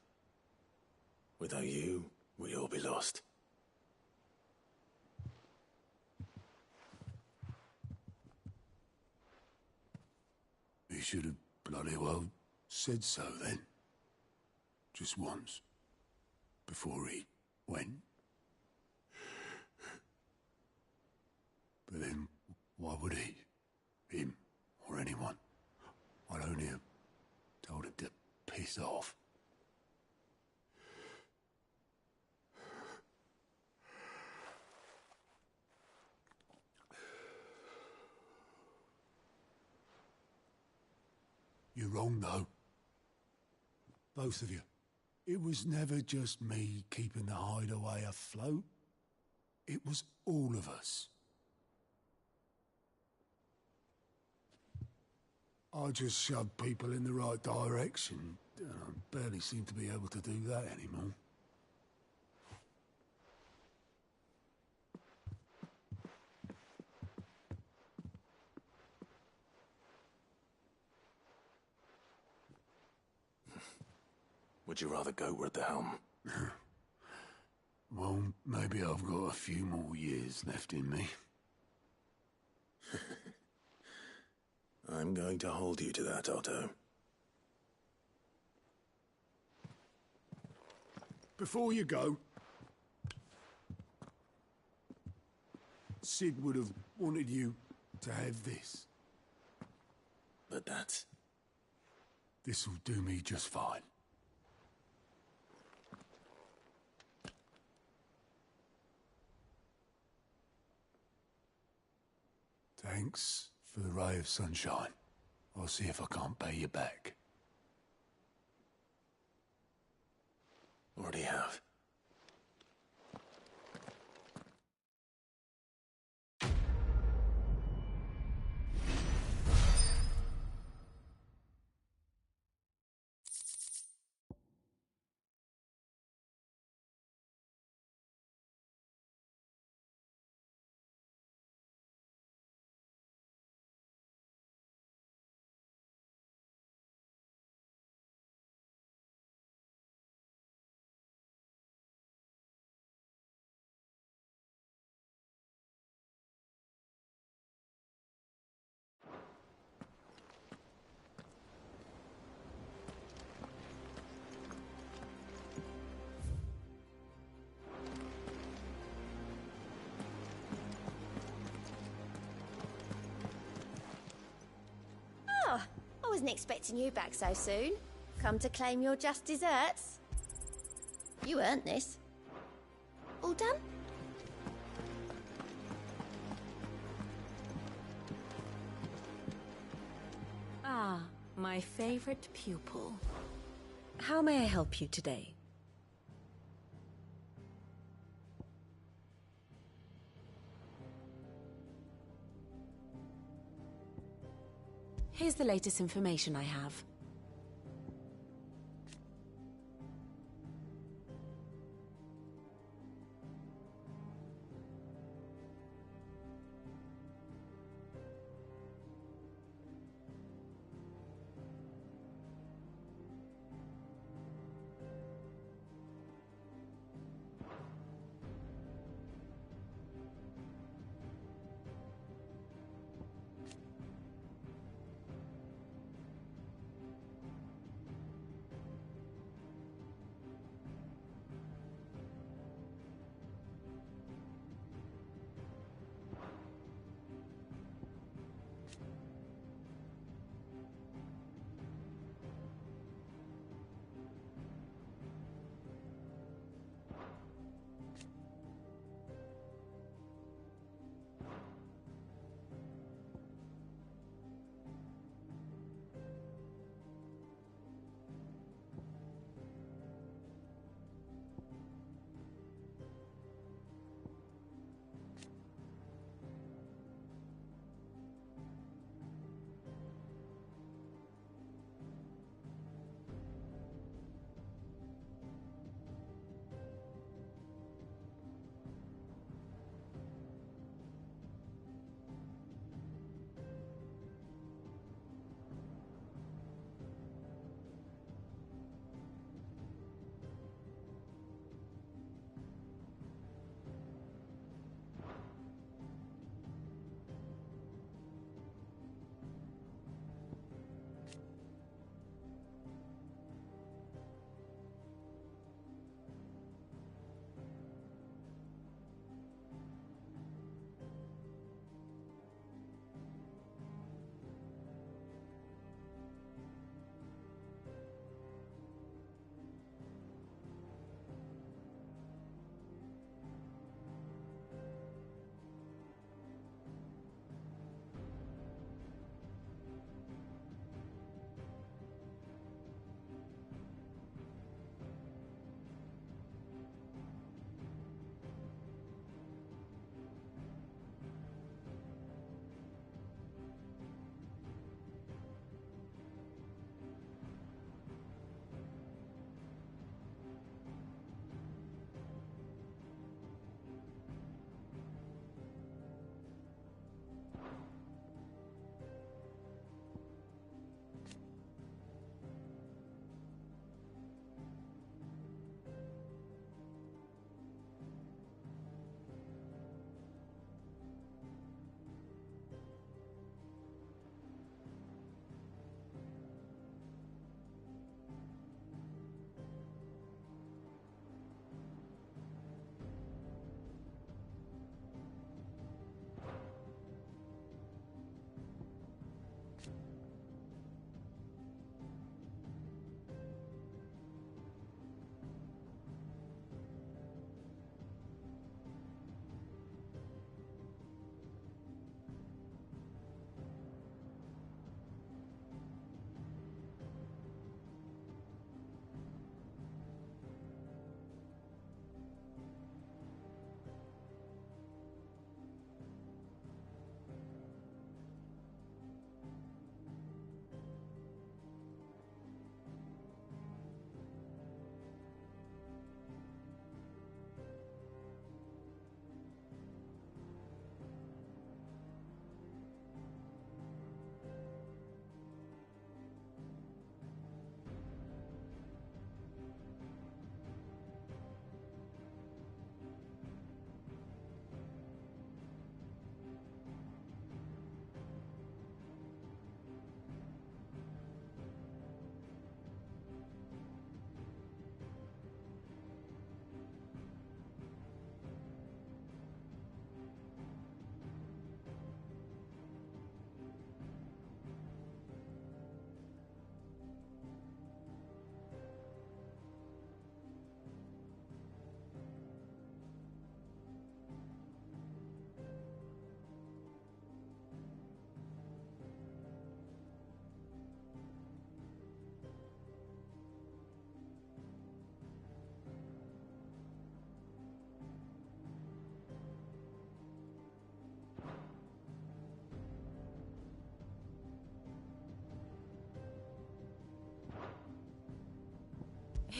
Without you, we'd all be lost. He should have bloody well said so then. Just once. Before he went. But then, why would he? Him, or anyone? I'd only have told him to piss off. You're wrong, though. Both of you. It was never just me keeping the hideaway afloat. It was all of us. I just shoved people in the right direction. I barely seem to be able to do that anymore. Would you rather go at the helm? Well, maybe I've got a few more years left in me. I'm going to hold you to that, Otto. Before you go, Sid would have wanted you to have this. But that's... This'll do me just fine. Thanks for the ray of sunshine. I'll see if I can't pay you back. Already have. wasn't expecting you back so soon. Come to claim your just desserts? You earned this. All done? Ah, my favorite pupil. How may I help you today? Here's the latest information I have.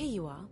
Here you are.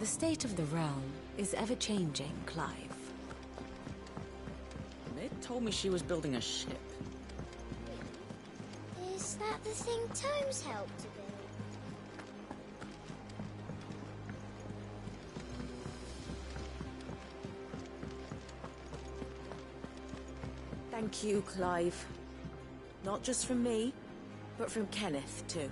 The state of the realm is ever-changing, Clive. Mid told me she was building a ship. Is that the thing Tomes helped to build? Thank you, Clive. Not just from me, but from Kenneth, too.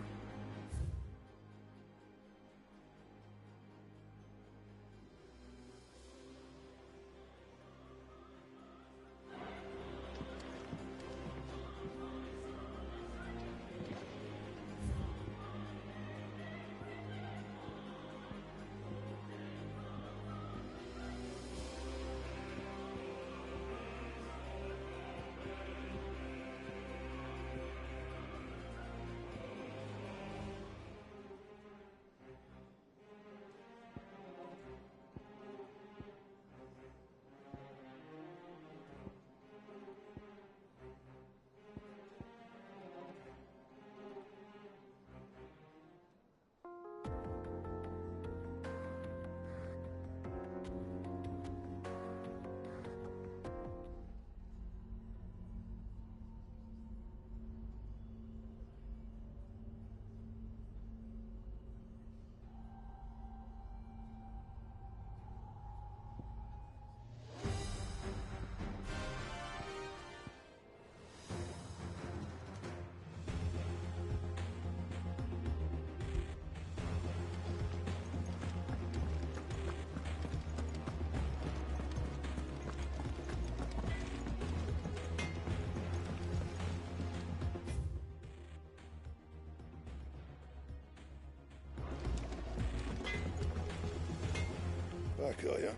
Back, are ya?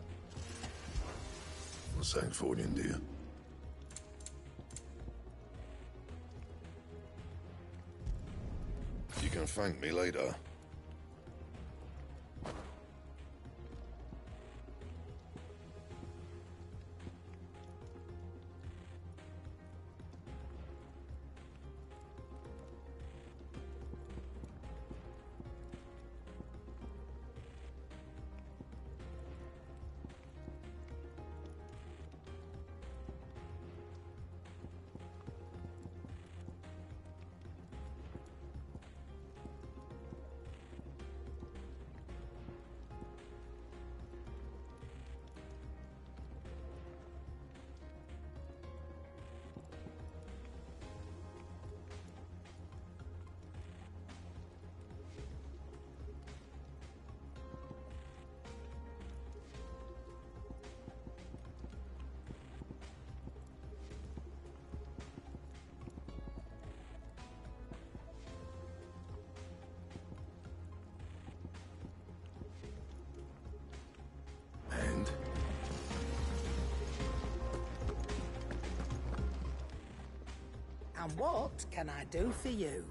What's that for in, dear? You can thank me later. And what can I do for you?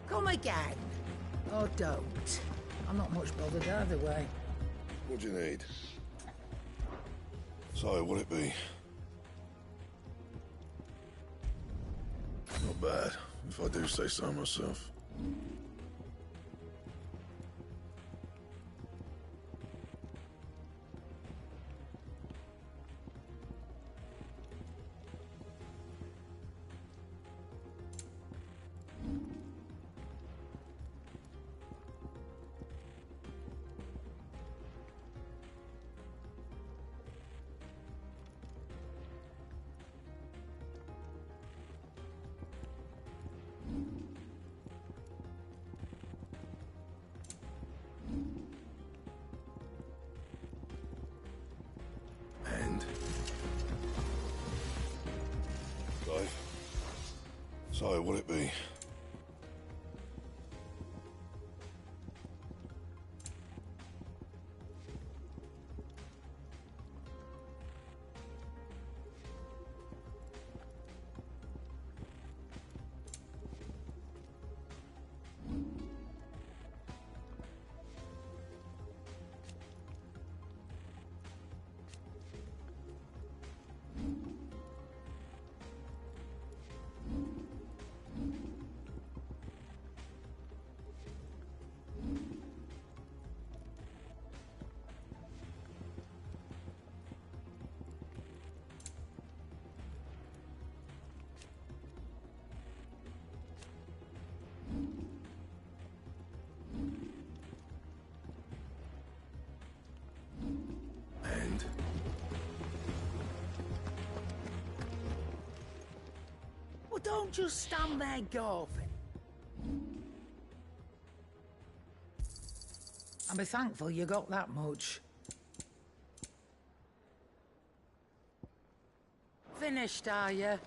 Come again. Or don't. I'm not much bothered either way. What do you need? So, what'll it be? Not bad, if I do say so myself. So, what'll it be? don't just stand there gawping. And be thankful you got that much. Finished, are you?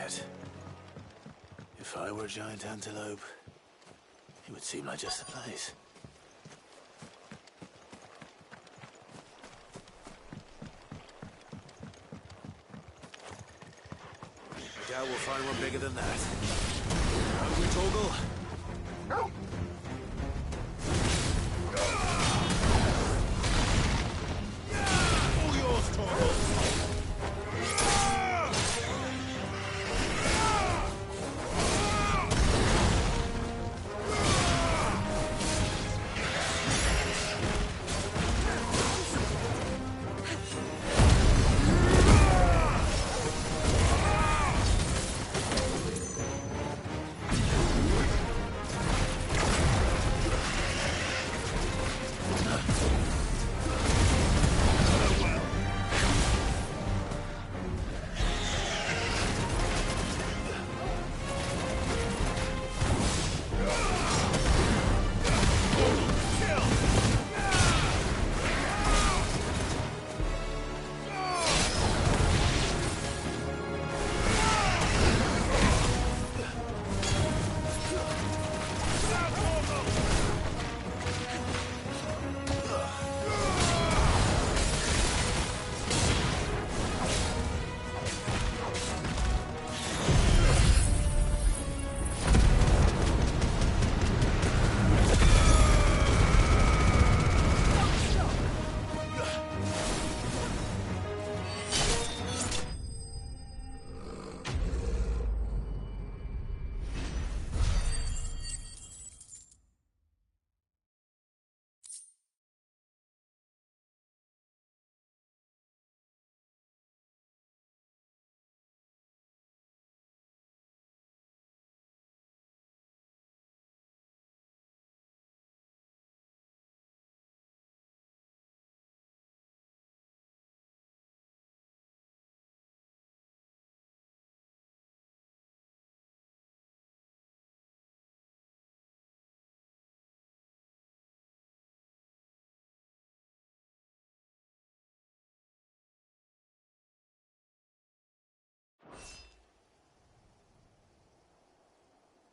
quiet. If I were a giant antelope, it would seem like just the place. I doubt we'll find one bigger than that. Hungry, Torgal? All yours, Torgal!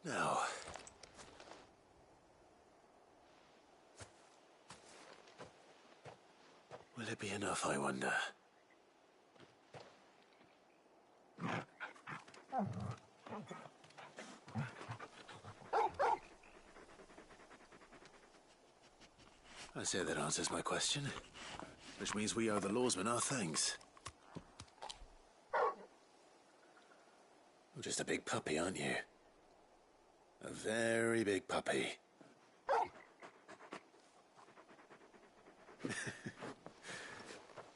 Now, will it be enough, I wonder? I say that answers my question, which means we owe the lawsmen our thanks. You're just a big puppy, aren't you? A very big puppy.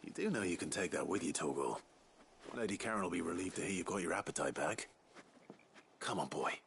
You do know you can take that with you, Torgal. Lady Karen will be relieved to hear you've got your appetite back. Come on, boy.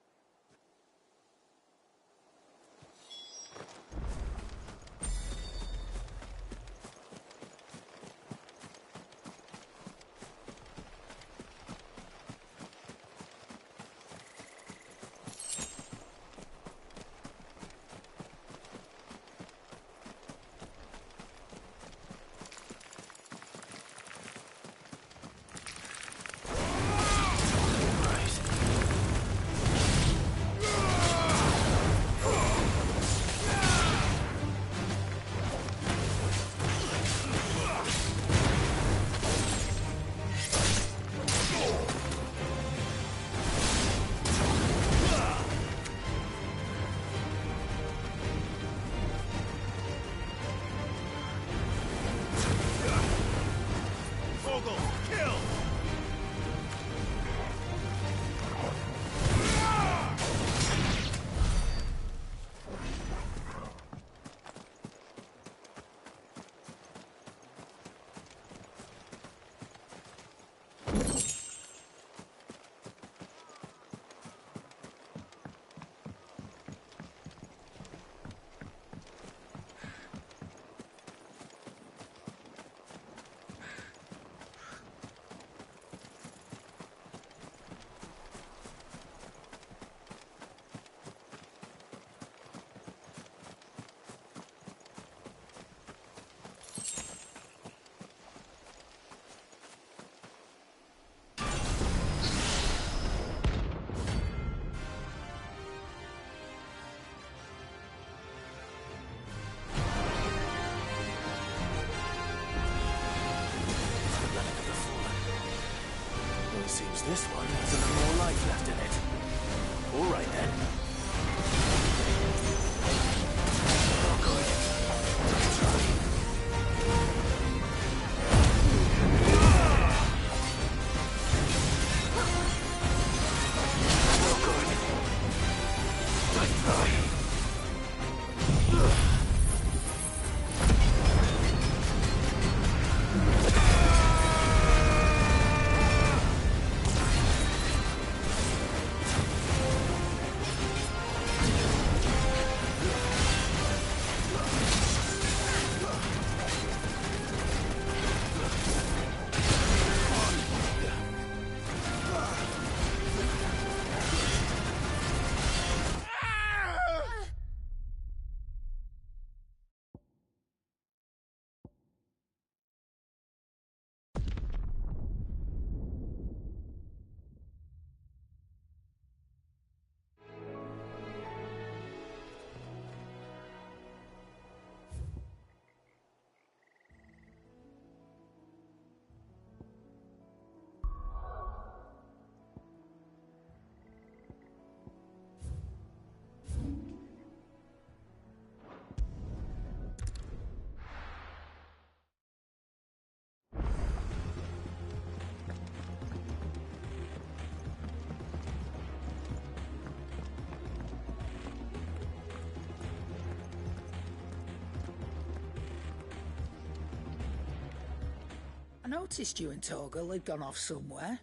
I noticed you and Torgal had gone off somewhere.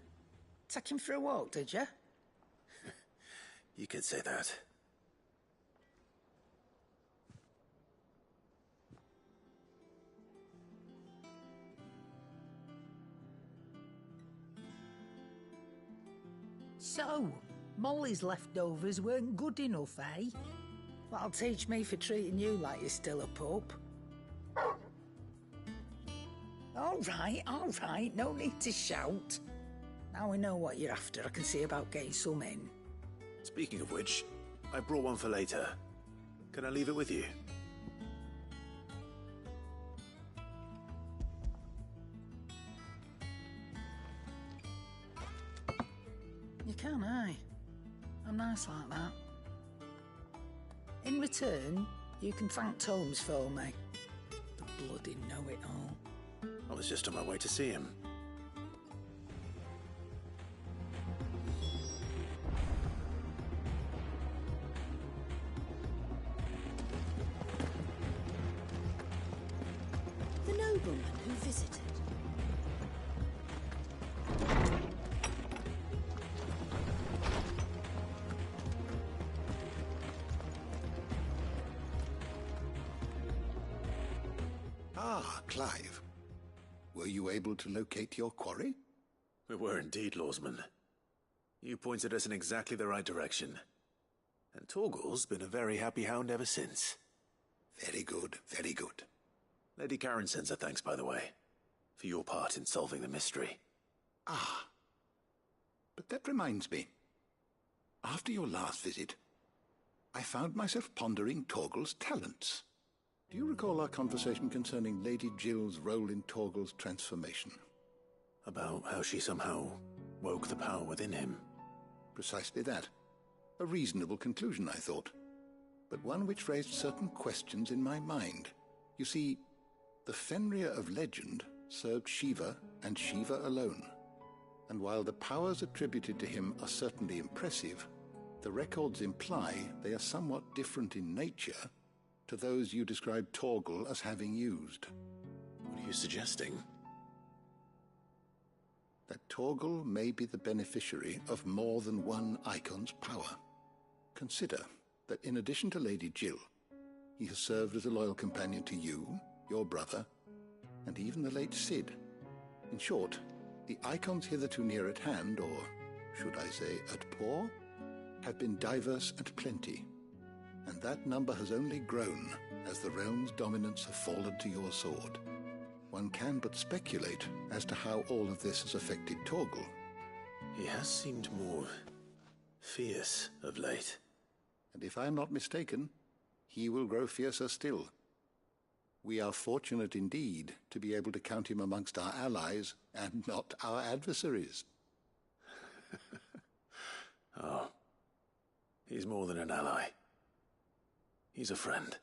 Take him for a walk, did you? You could say that. So, Molly's leftovers weren't good enough, eh? That'll teach me for treating you like you're still a pup. All right, no need to shout. Now we know what you're after, I can see about getting some in. Speaking of which, I brought one for later. Can I leave it with you? You can, eh? I'm nice like that. In return, you can thank Tomes for me. The bloody know-it-all. I was just on my way to see him. The nobleman who visited. Ah, Clive. Were you able to locate your quarry? We were indeed, Lawsman. You pointed us in exactly the right direction. And Torgal's been a very happy hound ever since. Very good, very good. Lady Karen sends her thanks, by the way, for your part in solving the mystery. Ah. But that reminds me. After your last visit, I found myself pondering Torgal's talents. Do you recall our conversation concerning Lady Jill's role in Torgal's transformation? About how she somehow woke the power within him. Precisely that. A reasonable conclusion, I thought. But one which raised certain questions in my mind. You see, the Fenrir of legend served Shiva and Shiva alone. And while the powers attributed to him are certainly impressive, the records imply they are somewhat different in nature to those you described Torgal as having used. What are you suggesting? That Torgal may be the beneficiary of more than one icon's power. Consider that in addition to Lady Jill, he has served as a loyal companion to you, your brother, and even the late Cid. In short, the icons hitherto near at hand, or should I say at paw, have been diverse and plenty. And that number has only grown as the realm's dominance have fallen to your sword. One can but speculate as to how all of this has affected Torgal. He has seemed more fierce of late. And if I am not mistaken, he will grow fiercer still. We are fortunate indeed to be able to count him amongst our allies and not our adversaries. Oh, he's more than an ally. He's a friend.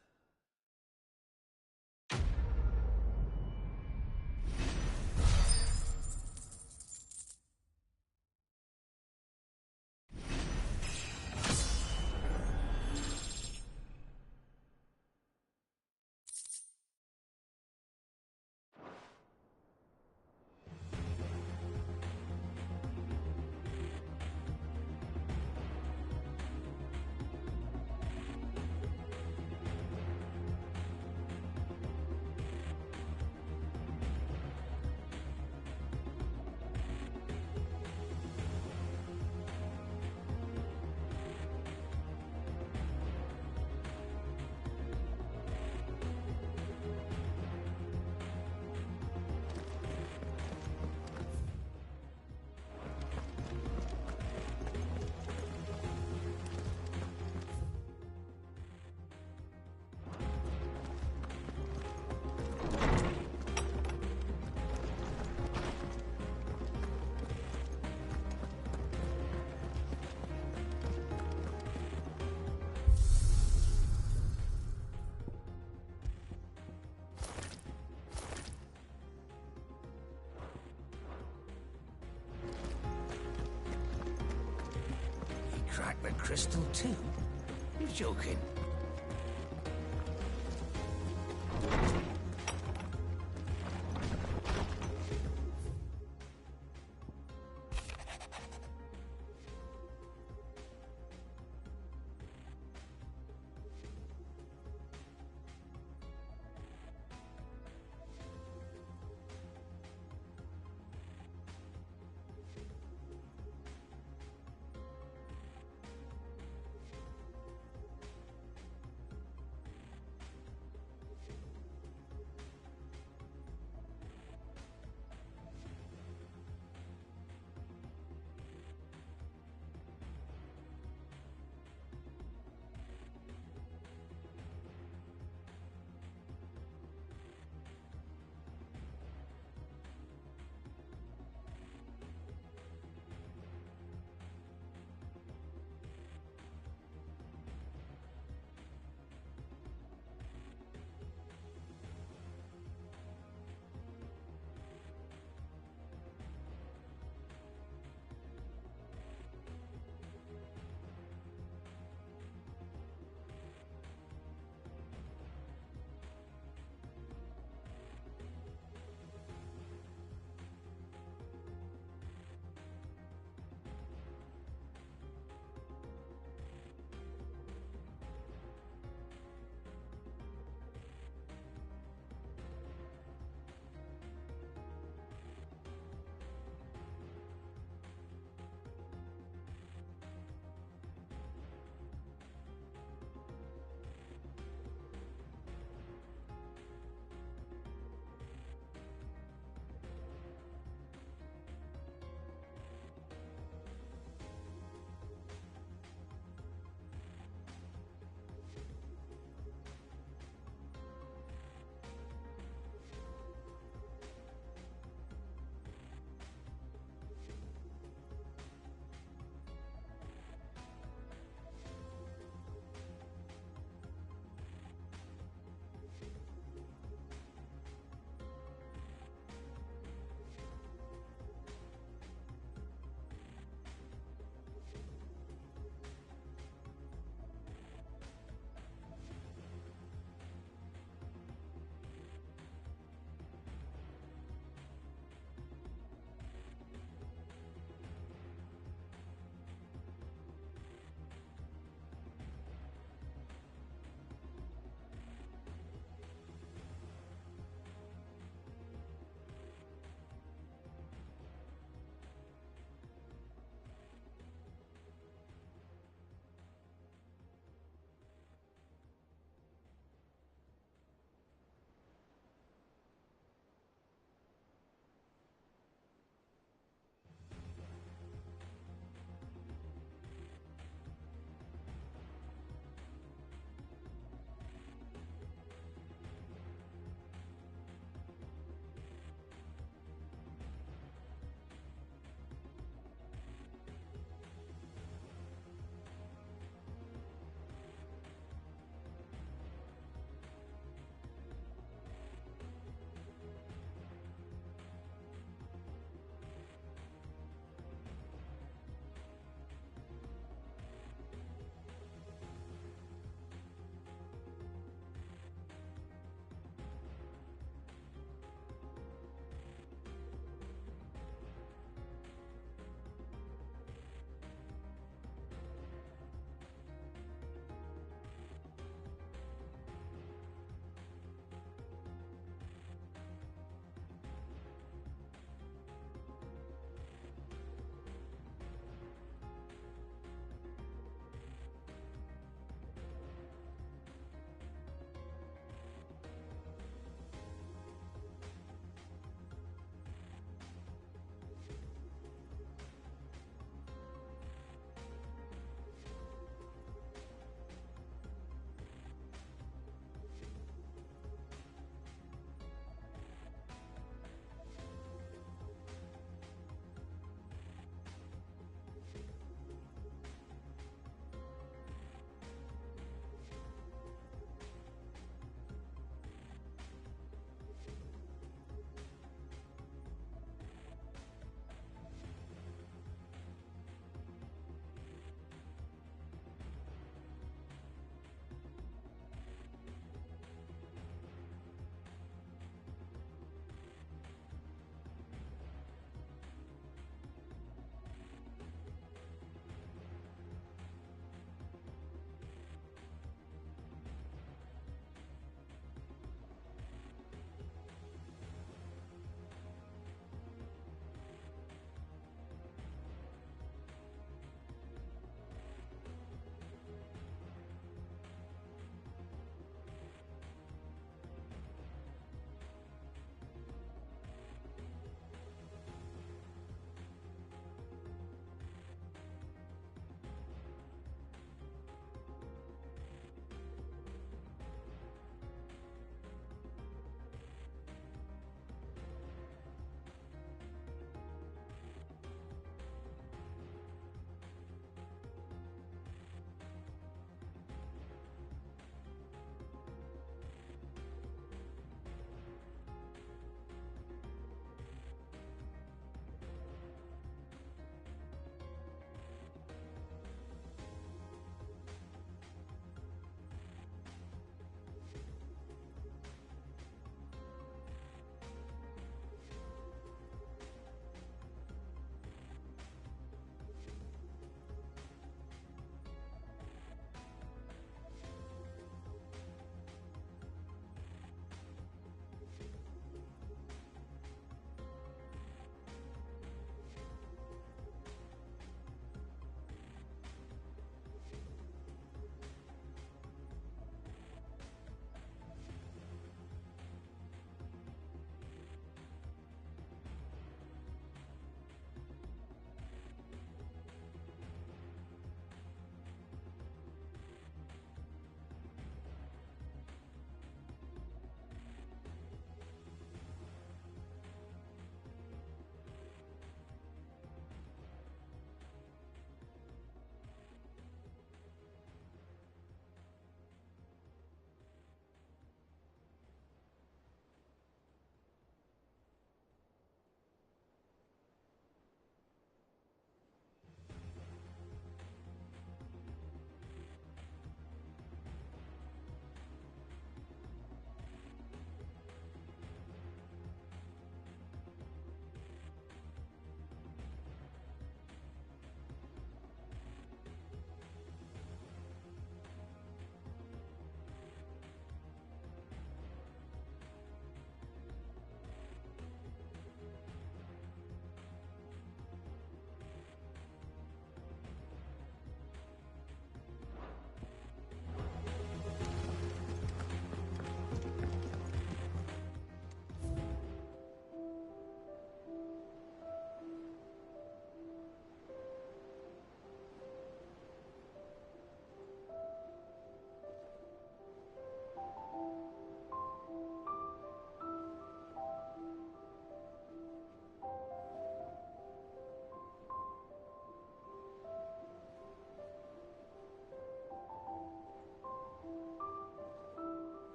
crystal too? You're joking.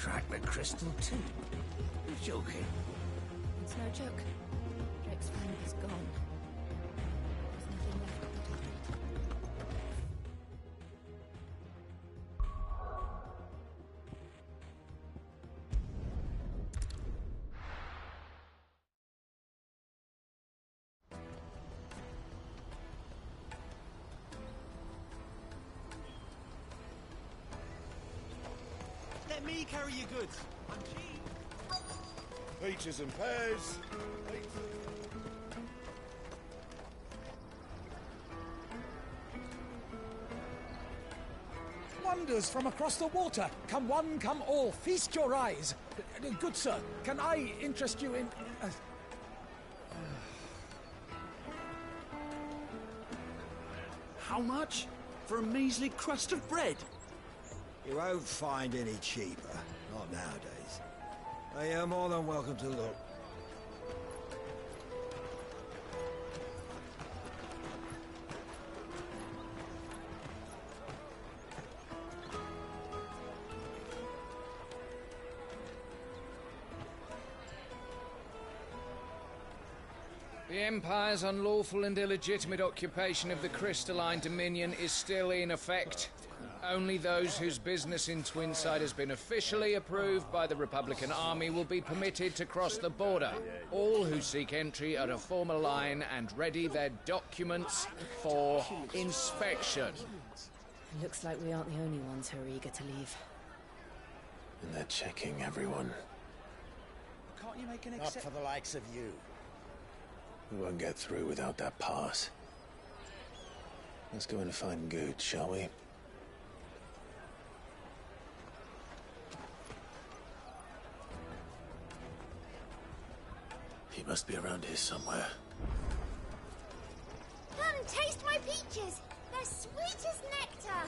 crack the crystal too. You're joking. It's no joke. Drake's friend is gone. There's nothing left but the document. Let me carry your goods. I'm cheap. Peaches and pears. Wonders from across the water. Come one, come all. Feast your eyes. Good sir, can I interest you in... How much? For a measly crust of bread? You won't find any cheaper. Not nowadays. But you're more than welcome to look. The Empire's unlawful and illegitimate occupation of the Crystalline Dominion is still in effect. Only those whose business in Twinside has been officially approved by the Republican Army will be permitted to cross the border. All who seek entry are to form a line and ready their documents for inspection. Looks like we aren't the only ones who are eager to leave. And they're checking everyone. Can't you make an Not for the likes of you. We won't get through without that pass. Let's go and find Good, shall we? He must be around here somewhere. Come taste my peaches. They're sweet as nectar.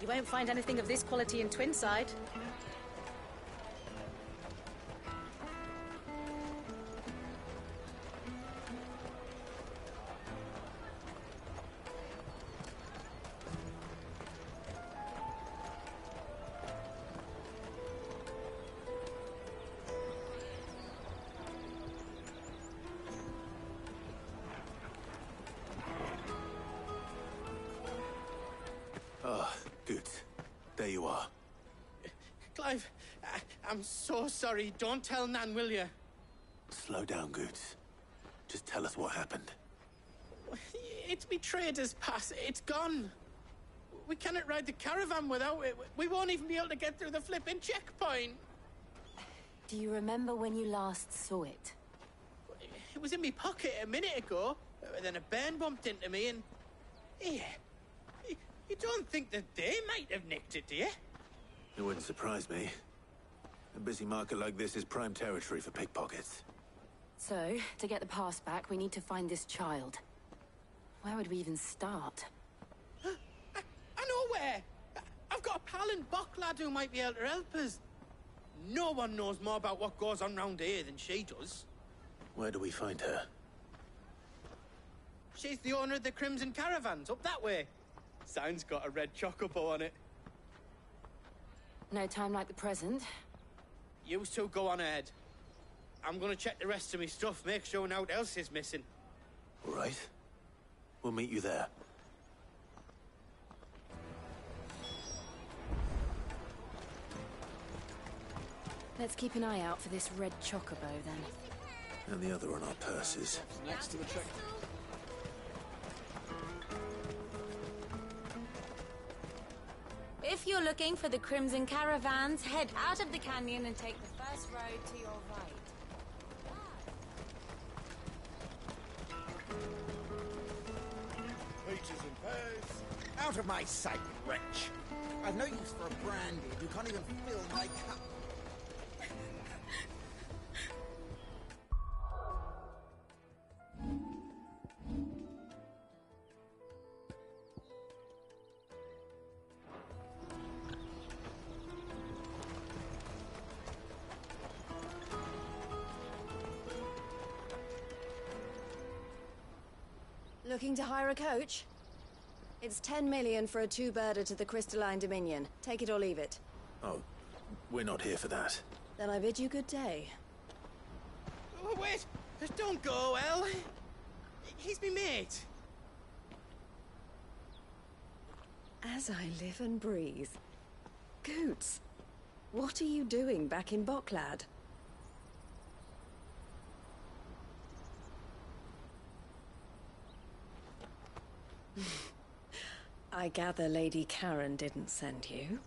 You won't find anything of this quality in Twinside. Ah, good. There you are. Clive, I'm so sorry. Don't tell Nan, will you? Slow down, Goods. Just tell us what happened. It's me trader's pass. It's gone. We cannot ride the caravan without it. We won't even be able to get through the flipping checkpoint. Do you remember when you last saw it? It was in my pocket a minute ago. Then a bairn bumped into me and... Yeah. You don't think that they might have nicked it, do you? It wouldn't surprise me. A busy market like this is prime territory for pickpockets. So, to get the pass back, we need to find this child. Where would we even start? I know where! I've got a pal in Bock lad who might be able to help us. No one knows more about what goes on round here than she does. Where do we find her? She's the owner of the Crimson Caravans, up that way. Sign's got a red chocobo on it. No time like the present. You two go on ahead. I'm gonna check the rest of my stuff, make sure no one else is missing. All right. We'll meet you there. Let's keep an eye out for this red chocobo, then. And the other on our purses. Next to the check. If you're looking for the Crimson Caravans, head out of the canyon and take the first road to your right. Peaches and pears. Out of my sight, wretch. I've no use for a brandy. You can't even fill my cup. Looking to hire a coach? It's 10 million for a two-birder to the Crystalline Dominion. Take it or leave it. Oh, we're not here for that. Then I bid you good day. Oh, wait! Don't go, El! He's me mate! As I live and breathe. Goots, what are you doing back in Bocklad? I gather Lady Karen didn't send you.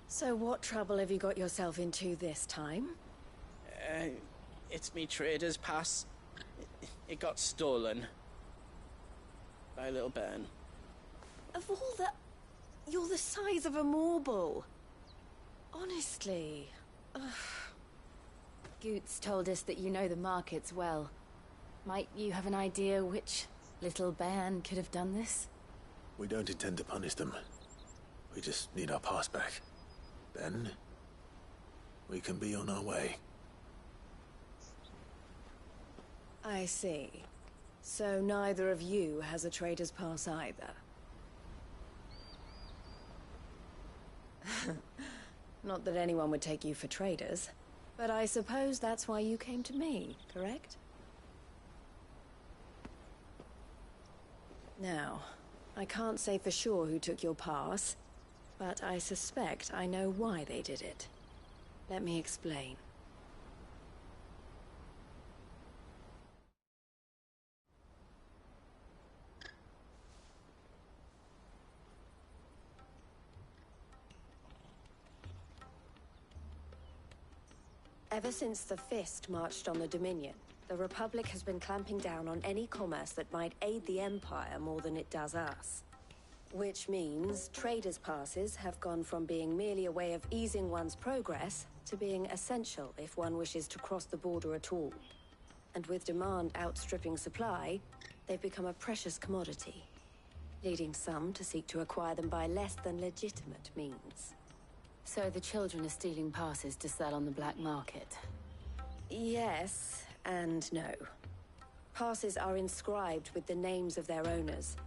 So what trouble have you got yourself into this time? It's me trader's pass. It got stolen. By little Ben. Of all the... You're the size of a marble. Honestly. Ugh. Goots told us that you know the markets well. Might you have an idea which little bairn could have done this? We don't intend to punish them. We just need our pass back. Then, we can be on our way. I see. So neither of you has a trader's pass either. Not that anyone would take you for traders, but I suppose that's why you came to me, correct? Now, I can't say for sure who took your pass, but I suspect I know why they did it. Let me explain. Ever since the Fist marched on the Dominion, the Republic has been clamping down on any commerce that might aid the Empire more than it does us. Which means traders' passes have gone from being merely a way of easing one's progress to being essential if one wishes to cross the border at all. And with demand outstripping supply, they've become a precious commodity, leading some to seek to acquire them by less than legitimate means. So the children are stealing passes to sell on the black market? Yes, and no. Passes are inscribed with the names of their owners.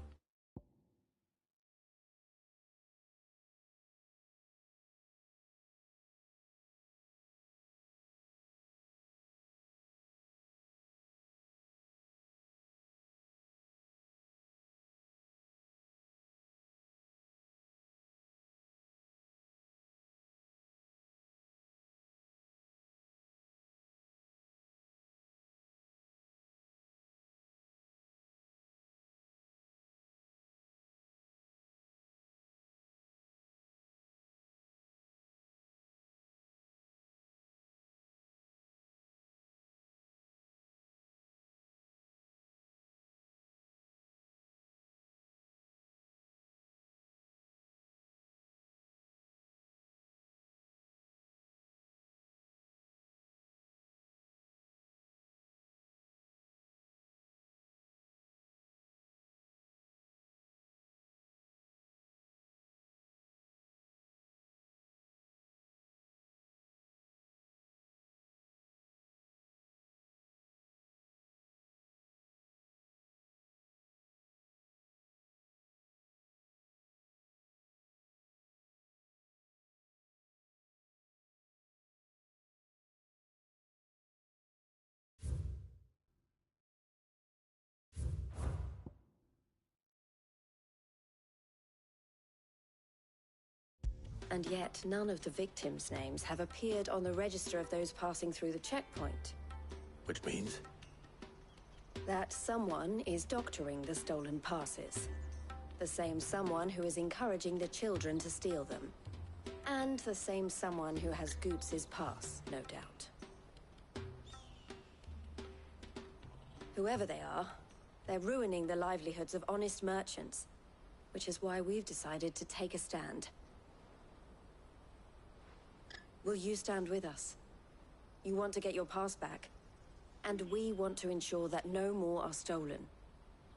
And yet, none of the victims' names have appeared on the register of those passing through the checkpoint. Which means? That someone is doctoring the stolen passes. The same someone who is encouraging the children to steal them. And the same someone who has Goots' pass, no doubt. Whoever they are, they're ruining the livelihoods of honest merchants, which is why we've decided to take a stand. Will you stand with us? You want to get your pass back, and we want to ensure that no more are stolen.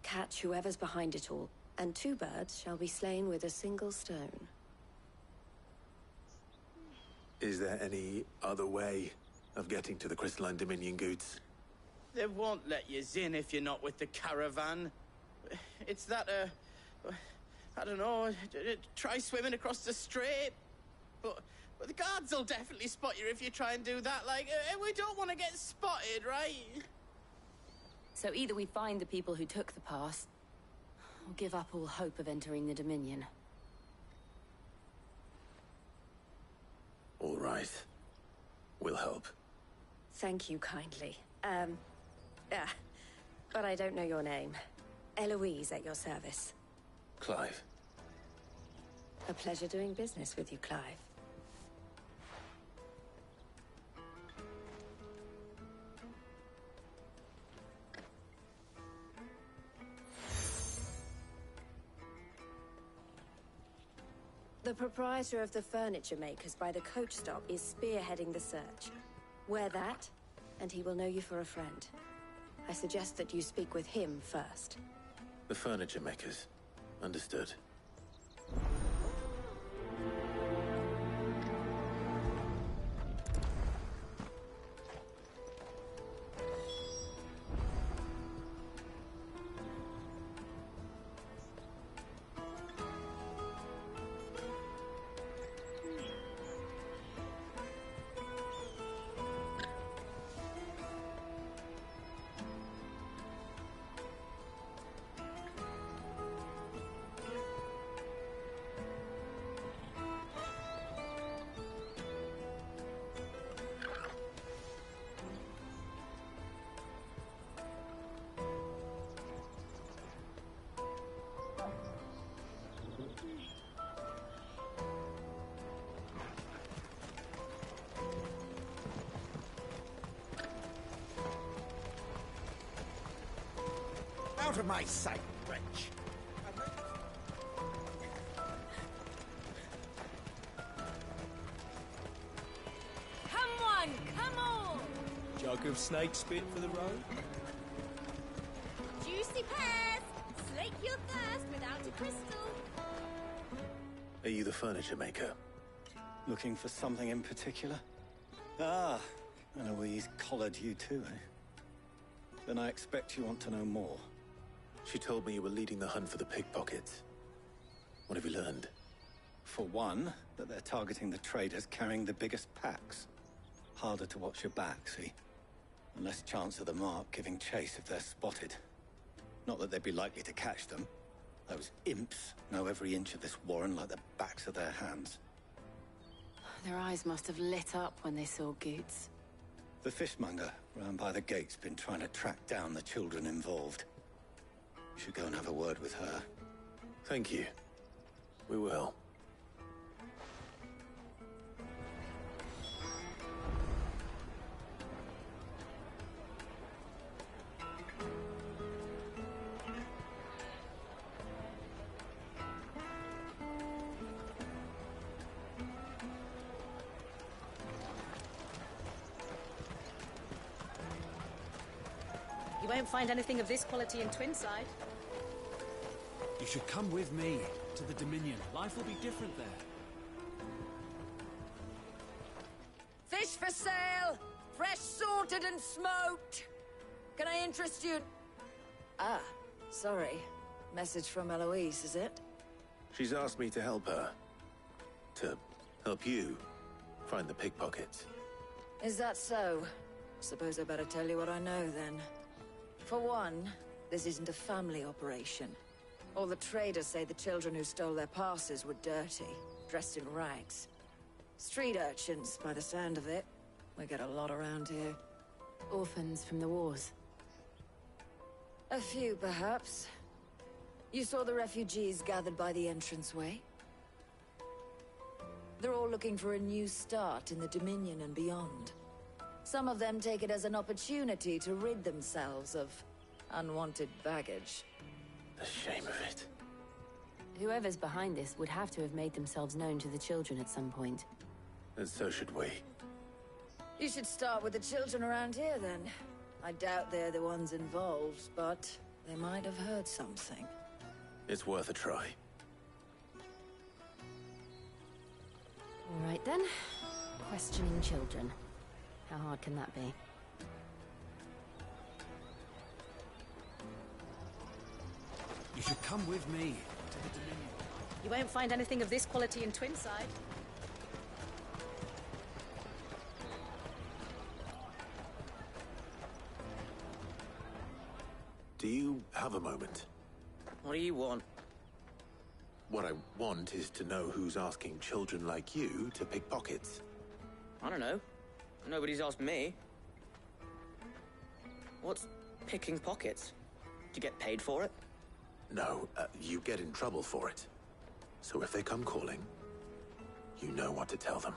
Catch whoever's behind it all, and two birds shall be slain with a single stone. Is there any other way of getting to the Crystalline Dominion, Goots? They won't let you in if you're not with the caravan. It's that, I don't know, try swimming across the strait. But the guards will definitely spot you if you try and do that. Like, we don't want to get spotted, right? So either we find the people who took the pass, or give up all hope of entering the Dominion. All right. We'll help. Thank you kindly. Yeah, but I don't know your name. Eloise at your service. Clive. A pleasure doing business with you, Clive. The proprietor of the furniture makers by the coach stop is spearheading the search. Wear that, and he will know you for a friend. I suggest that you speak with him first. The furniture makers. Understood. Out of my sight, wretch! Come on, come on! Jug of snake spit for the road? Juicy pears! Slake your thirst without a crystal. Are you the furniture maker? Looking for something in particular? Ah, Eloise collared you too, eh? Then I expect you want to know more. She told me you were leading the hunt for the pickpockets. What have you learned? For one, that they're targeting the traders carrying the biggest packs. Harder to watch your back, see? And less chance of the mark giving chase if they're spotted. Not that they'd be likely to catch them. Those imps know every inch of this warren like the backs of their hands. Their eyes must have lit up when they saw Goots. The fishmonger round by the gate's been trying to track down the children involved. You should go and have a word with her. Thank you. We will. You won't find anything of this quality in Twinside. You should come with me to the Dominion. Life will be different there. Fish for sale! Fresh sorted and smoked! Can I interest you? Ah, sorry. Message from Eloise, is it? She's asked me to help her. To help you find the pickpockets. Is that so? Suppose I better tell you what I know, then. For one, this isn't a family operation. All the traders say the children who stole their passes were dirty, dressed in rags. Street urchins, by the sound of it. We get a lot around here. Orphans from the wars. A few, perhaps. You saw the refugees gathered by the entranceway? They're all looking for a new start in the Dominion and beyond. Some of them take it as an opportunity to rid themselves of unwanted baggage. The shame of it. Whoever's behind this would have to have made themselves known to the children at some point. And so should we. You should start with the children around here, then. I doubt they're the ones involved, but they might have heard something. It's worth a try. All right, then. Questioning children. How hard can that be? You should come with me to the Dominion. You won't find anything of this quality in Twinside. Do you have a moment? What do you want? What I want is to know who's asking children like you to pick pockets. I don't know. Nobody's asked me. What's picking pockets? Do you get paid for it? No, you get in trouble for it. So if they come calling, you know what to tell them.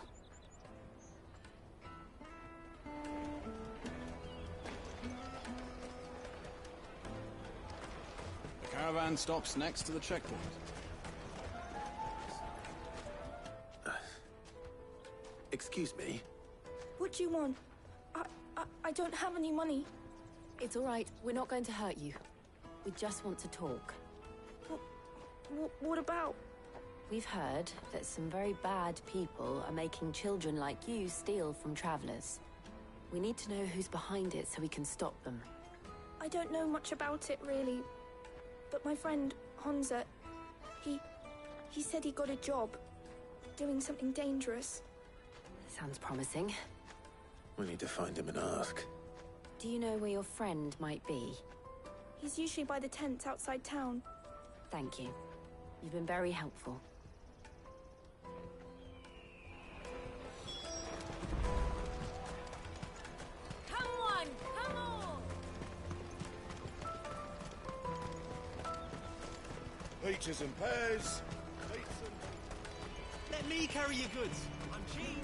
The caravan stops next to the checkpoint. Excuse me? What do you want? I don't have any money. It's all right. We're not going to hurt you. We just want to talk. What about? We've heard that some very bad people are making children like you steal from travelers. We need to know who's behind it so we can stop them. I don't know much about it, really. But my friend, Honza, he said he got a job. Doing something dangerous. Sounds promising. We need to find him and ask. Do you know where your friend might be? He's usually by the tents outside town. Thank you. You've been very helpful. Come on, come on! Peaches and pears. Let me carry your goods. I'm cheap.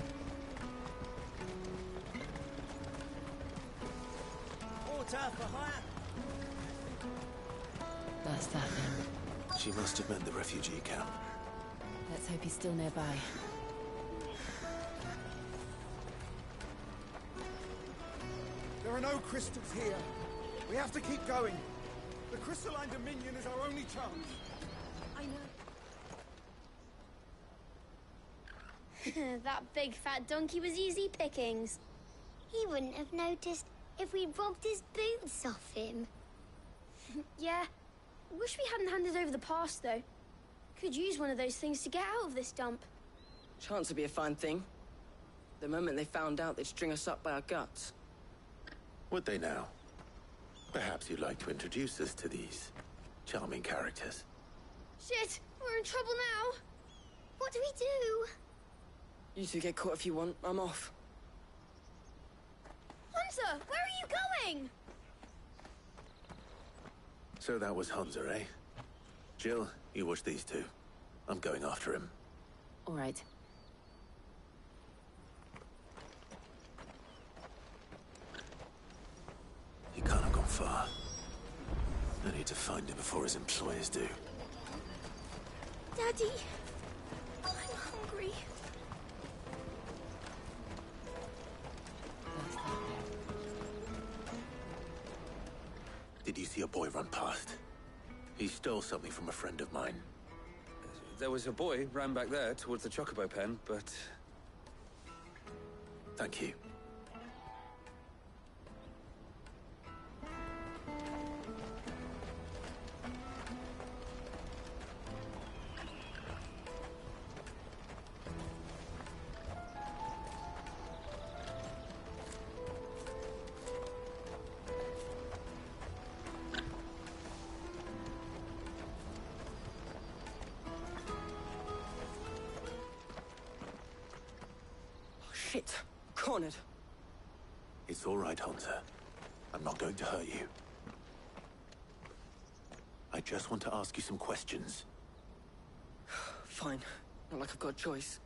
Water for hire. That's that then. She must have meant the refugee camp. Let's hope he's still nearby. There are no crystals here. We have to keep going. The crystalline dominion is our only chance. I know. That big fat donkey was easy pickings. He wouldn't have noticed if we'd robbed his boots off him. Yeah. Wish we hadn't handed over the pass, though. Could use one of those things to get out of this dump. Chance would be a fine thing. The moment they found out, they'd string us up by our guts. Would they now? Perhaps you'd like to introduce us to these charming characters. Shit! We're in trouble now! What do we do? You two get caught if you want. I'm off. Hunter! Where are you going? So that was Hunter, eh? Jill, you watch these two. I'm going after him. All right. He can't have gone far. I need to find him before his employers do. Daddy, I'm hungry. Did you see a boy run past? He stole something from a friend of mine. There was a boy ran back there towards the Chocobo pen, but... Thank you. Shit. Cornered. It's all right, Hunter. I'm not going to hurt you. I just want to ask you some questions. Fine. Not like I've got a choice.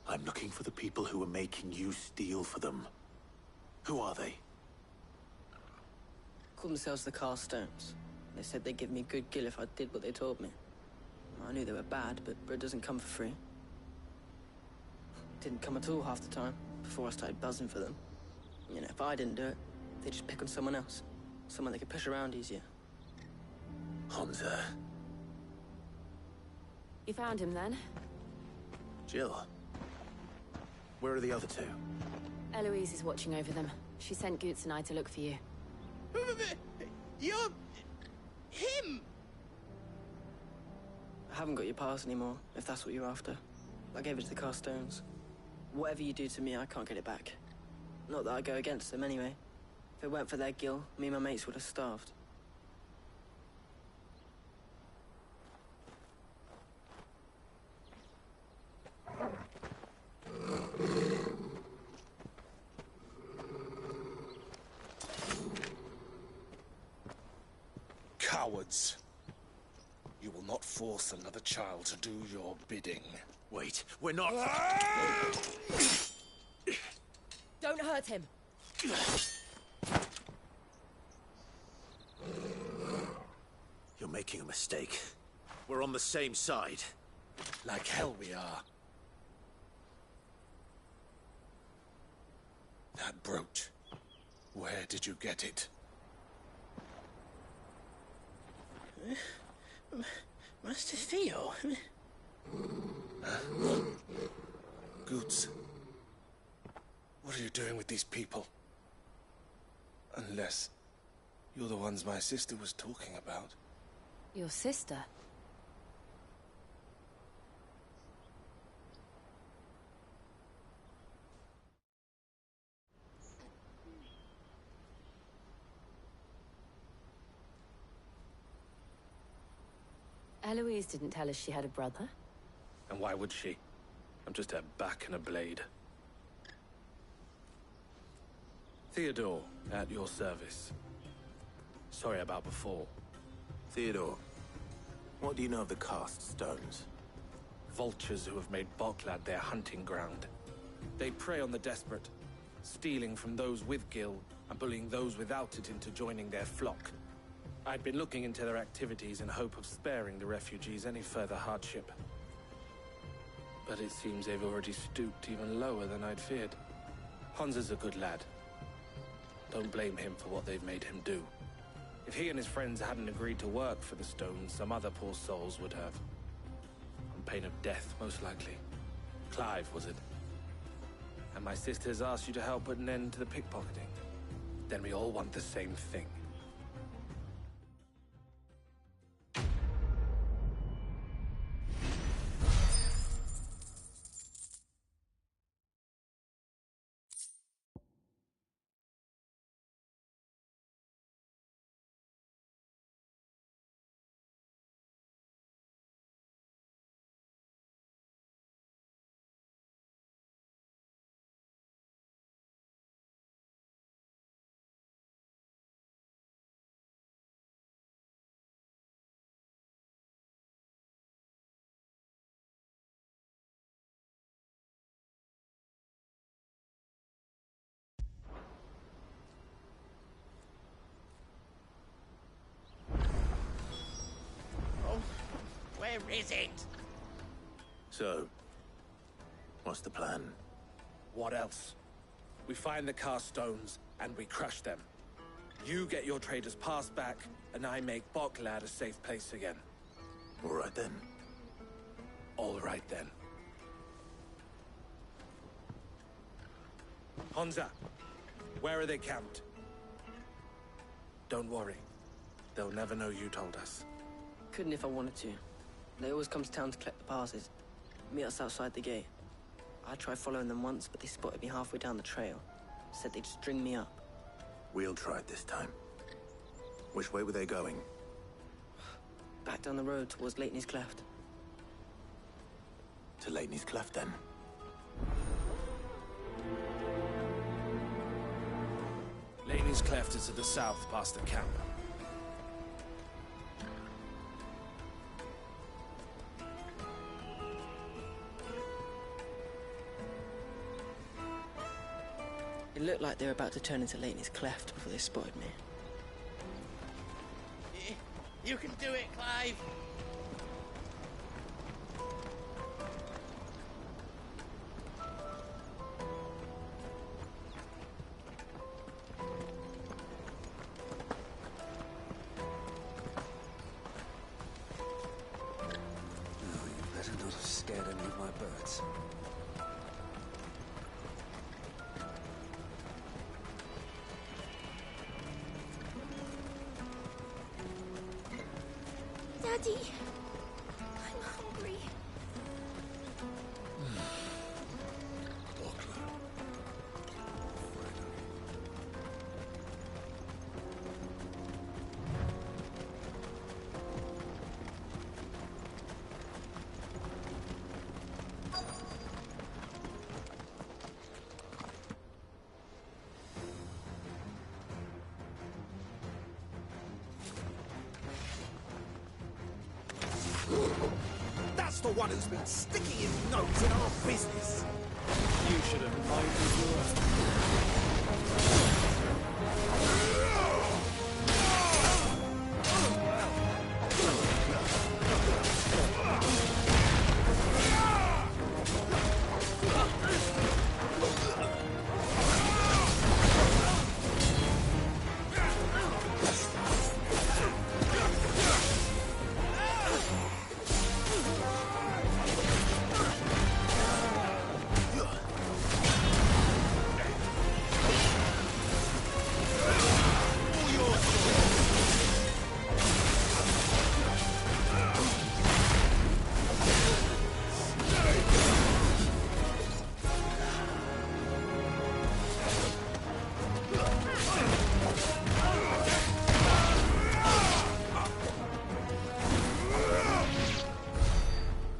I'm looking for the people who are making you steal for them. Who are they? Call themselves the Carstones. They said they'd give me good gill if I did what they told me. I knew they were bad, but bread doesn't come for free. Didn't come at all half the time, before I started buzzing for them. You know, if I didn't do it, they'd just pick on someone else. Someone they could push around easier. Hunter. You found him then? Jill. Where are the other two? Eloise is watching over them. She sent Goots and I to look for you. You're... him! I haven't got your pass anymore, if that's what you're after. I gave it to the Carstones. Whatever you do to me, I can't get it back. Not that I go against them anyway. If it weren't for their guild, me and my mates would have starved. Cowards! You will not force another child to do your bidding. Wait, we're not... Don't hurt him. You're making a mistake. We're on the same side. Like hell we are. That brooch. Where did you get it? Master Theo? Goots. What are you doing with these people? Unless you're the ones my sister was talking about. Your sister? Eloise didn't tell us she had a brother. And why would she? I'm just her back and a blade. Theodore, at your service. Sorry about before. Theodore, what do you know of the cast stones? Vultures who have made Boklad their hunting ground. They prey on the desperate, stealing from those with gil and bullying those without it into joining their flock. I'd been looking into their activities in hope of sparing the refugees any further hardship. But it seems they've already stooped even lower than I'd feared. Hansa's a good lad. Don't blame him for what they've made him do. If he and his friends hadn't agreed to work for the stones, some other poor souls would have. On pain of death, most likely. Clive, was it? And my sisters asked you to help put an end to the pickpocketing. Then we all want the same thing. Where is it? So, what's the plan? What else? We find the cast stones, and we crush them. You get your trader's pass back, and I make Boklad a safe place again. All right then. All right then. Hansa, where are they camped? Don't worry. They'll never know you told us. Couldn't if I wanted to. They always come to town to collect the passes. Meet us outside the gate. I tried following them once, but they spotted me halfway down the trail. Said they'd string me up. We'll try it this time. Which way were they going? Back down the road towards Leitney's Cleft. To Leitney's Cleft, then. Leitney's Cleft is to the south, past the camp. It looked like they were about to turn into Leitney's Cleft before they spotted me. You can do it, Clive! No, you better not have scared any of my birds. Daddy, I'm hungry. That's the one who's been sticking his nose in our business. You should have minded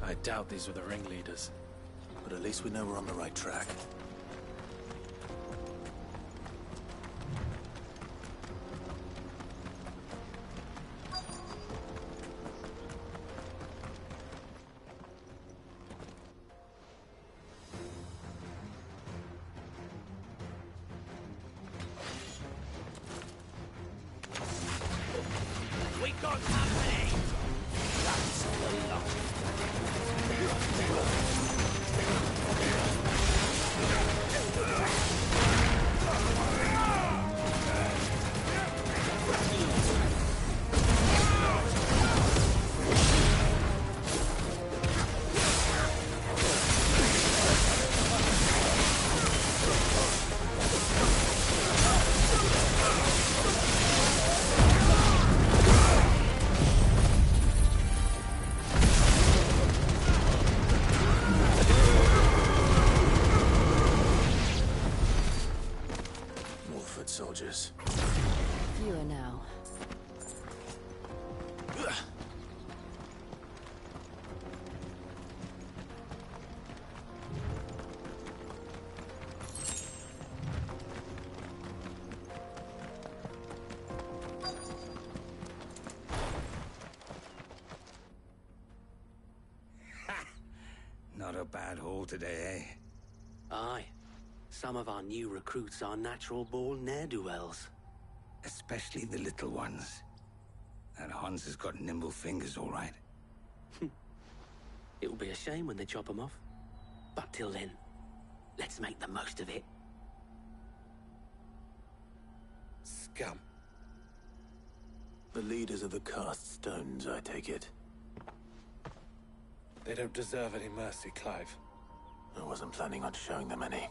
I doubt these were the ringleaders. But at least we know we're on the right track. We got company! That's the lot. Soldiers. Fewer now. Not a bad haul today, eh? Aye. Some of our new recruits are natural-born ne'er-do-wells. Especially the little ones. That Hans has got nimble fingers, all right. It will be a shame when they chop them off. But till then, let's make the most of it. Scum. The leaders of the cast stones, I take it. They don't deserve any mercy, Clive. I wasn't planning on showing them any.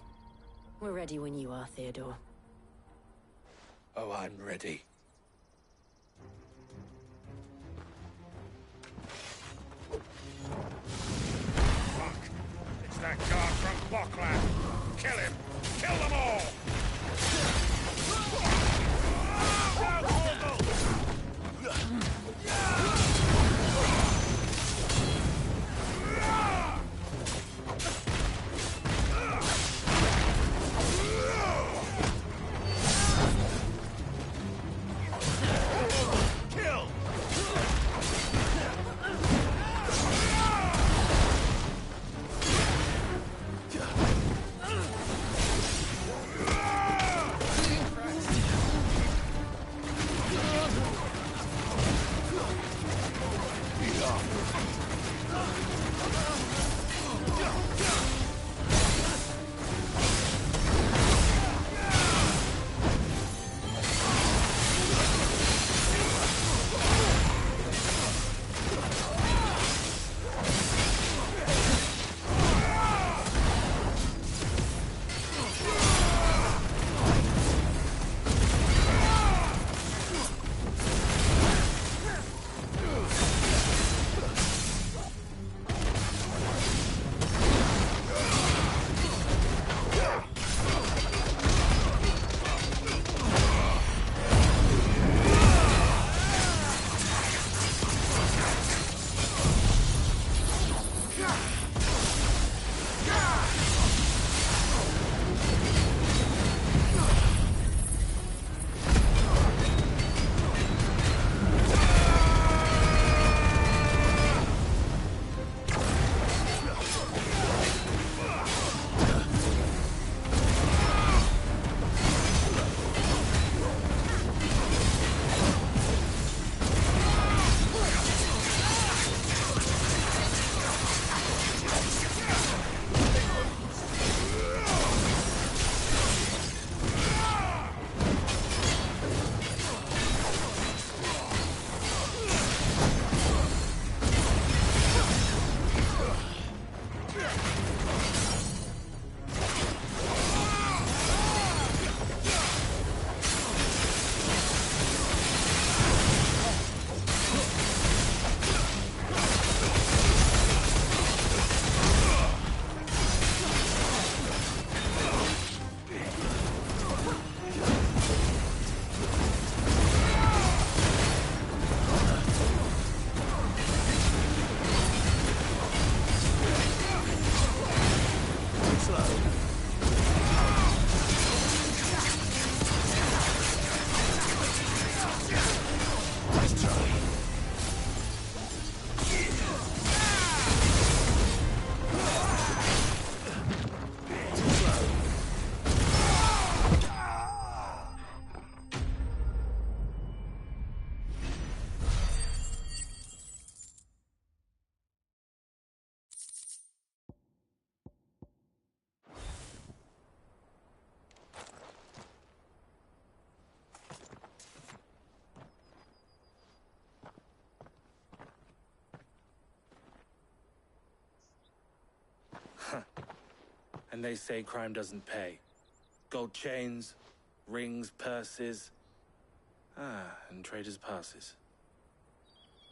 We're ready when you are, Theodore. Oh, I'm ready. Fuck! It's that guard from Bockland! Kill him! Kill them all! And they say crime doesn't pay. Gold chains, rings, purses. And traders' passes.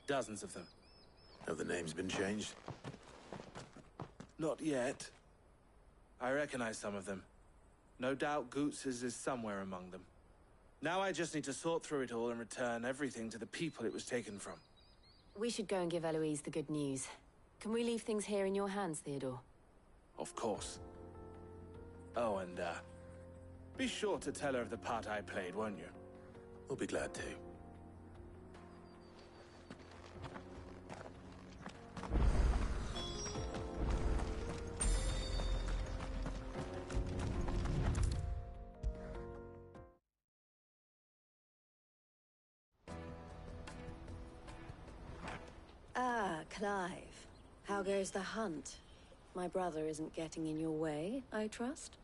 Dozens of them. Have the names been changed? Not yet. I recognize some of them. No doubt Goots's is somewhere among them. Now I just need to sort through it all and return everything to the people it was taken from. We should go and give Eloise the good news. Can we leave things here in your hands, Theodore? Of course. Oh, and, be sure to tell her of the part I played, won't you? We'll be glad to. Ah, Clive. How goes the hunt? My brother isn't getting in your way, I trust?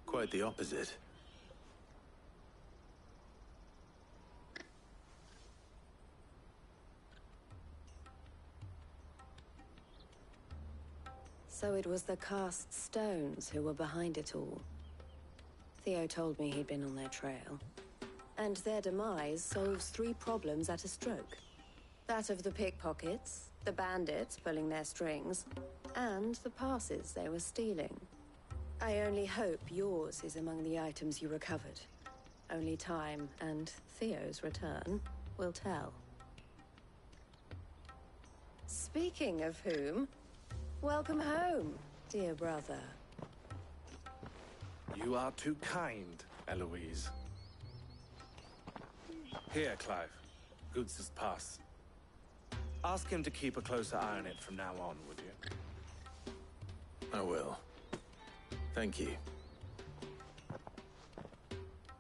Quite the opposite. So it was the cast stones who were behind it all. Theo told me he'd been on their trail. And their demise solves 3 problems at a stroke. That of the pickpockets, the bandits pulling their strings, and the passes they were stealing. I only hope yours is among the items you recovered. Only time and Theo's return will tell. Speaking of whom, welcome home, dear brother. You are too kind, Eloise. Here, Clive. Goots's pass. Ask him to keep a closer eye on it from now on, would you? I will. Thank you.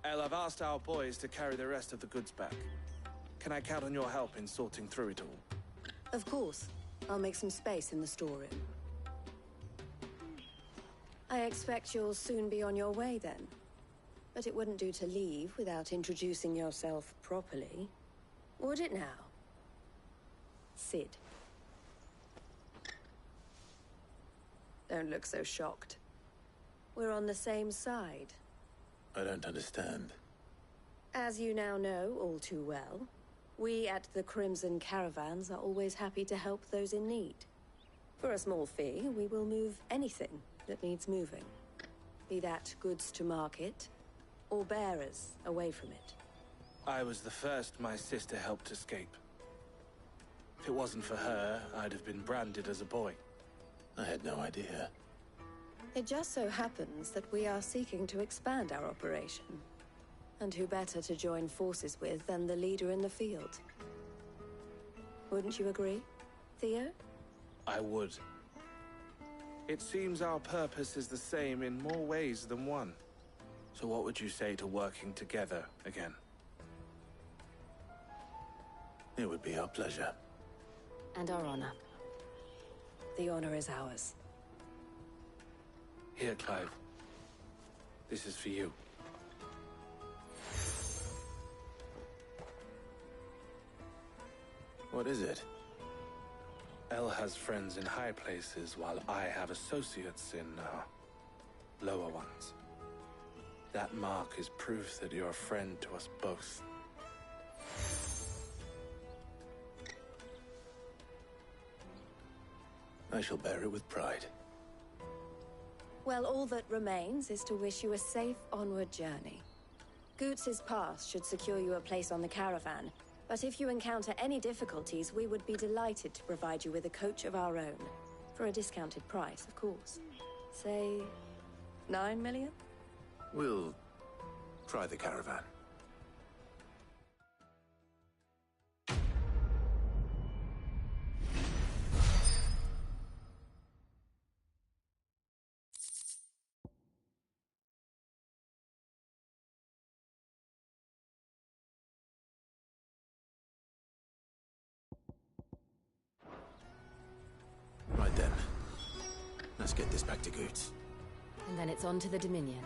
El, I've asked our boys to carry the rest of the goods back. Can I count on your help in sorting through it all? Of course. I'll make some space in the storeroom. I expect you'll soon be on your way then. But it wouldn't do to leave without introducing yourself properly. Would it now? Sid. Don't look so shocked. We're on the same side. I don't understand. As you now know all too well, we at the Crimson Caravans are always happy to help those in need. For a small fee, we will move anything that needs moving. Be that goods to market, or bearers away from it. I was the first my sister helped escape. If it wasn't for her, I'd have been branded as a boy. I had no idea. It just so happens that we are seeking to expand our operation. And who better to join forces with than the leader in the field? Wouldn't you agree, Theo? I would. It seems our purpose is the same in more ways than one. So what would you say to working together again? It would be our pleasure. And our honor. The honor is ours. Here, Clive. This is for you. What is it? El has friends in high places, while I have associates in, lower ones. That mark is proof that you're a friend to us both. I shall bear it with pride. Well, all that remains is to wish you a safe onward journey. Goots's pass should secure you a place on the caravan, but if you encounter any difficulties, we would be delighted to provide you with a coach of our own. For a discounted price, of course. Say, 9 million? We'll try the caravan. Right then. Let's get this back to Goots. And then it's on to the Dominion.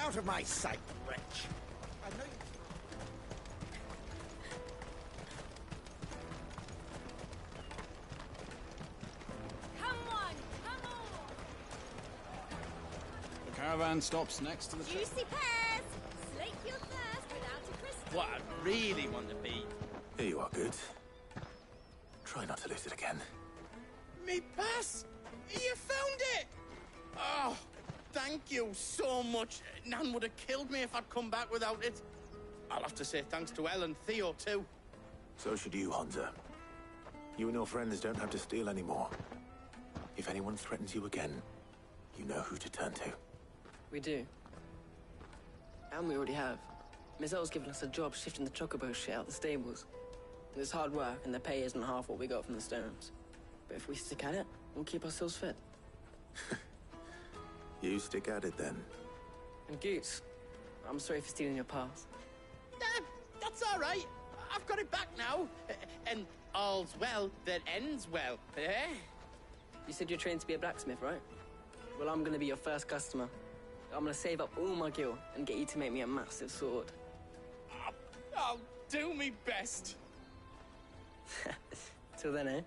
out of my sight, wretch! I know you... The caravan stops next to the train. Juicy pears! Slake your thirst without a crystal. What I really want to be. Here you are, good. Try not to lose it again. Me pass! You found it! Oh, thank you so much. Nan would have killed me if I'd come back without it. I'll have to say thanks to Elle and Theo, too. So should you, Honza. You and your friends don't have to steal anymore. If anyone threatens you again, you know who to turn to. We do. And we already have. Miss Elle's given us a job shifting the chocobo shit out the stables. It's hard work, and the pay isn't half what we got from the Stones. But if we stick at it, we'll keep ourselves fed. You stick at it, then. And Goots, I'm sorry for stealing your pass. That's all right. I've got it back now. And all's well that ends well, eh? You said you're trained to be a blacksmith, right? Well, I'm gonna be your first customer. I'm gonna save up all my gil and get you to make me a massive sword. I'll do me best. Till then, eh?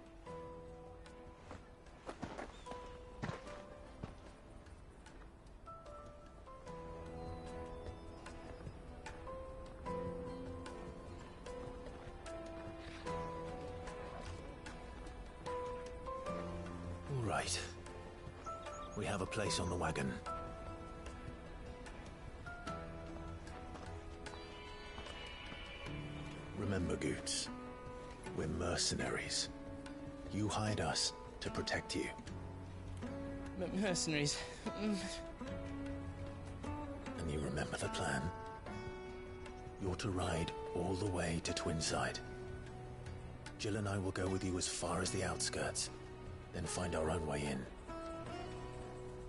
All right. We have a place on the wagon. Remember, Goots, we're mercenaries. You hired us to protect you. Mercenaries. And you remember the plan? You're to ride all the way to Twinside. Jill and I will go with you as far as the outskirts, then find our own way in.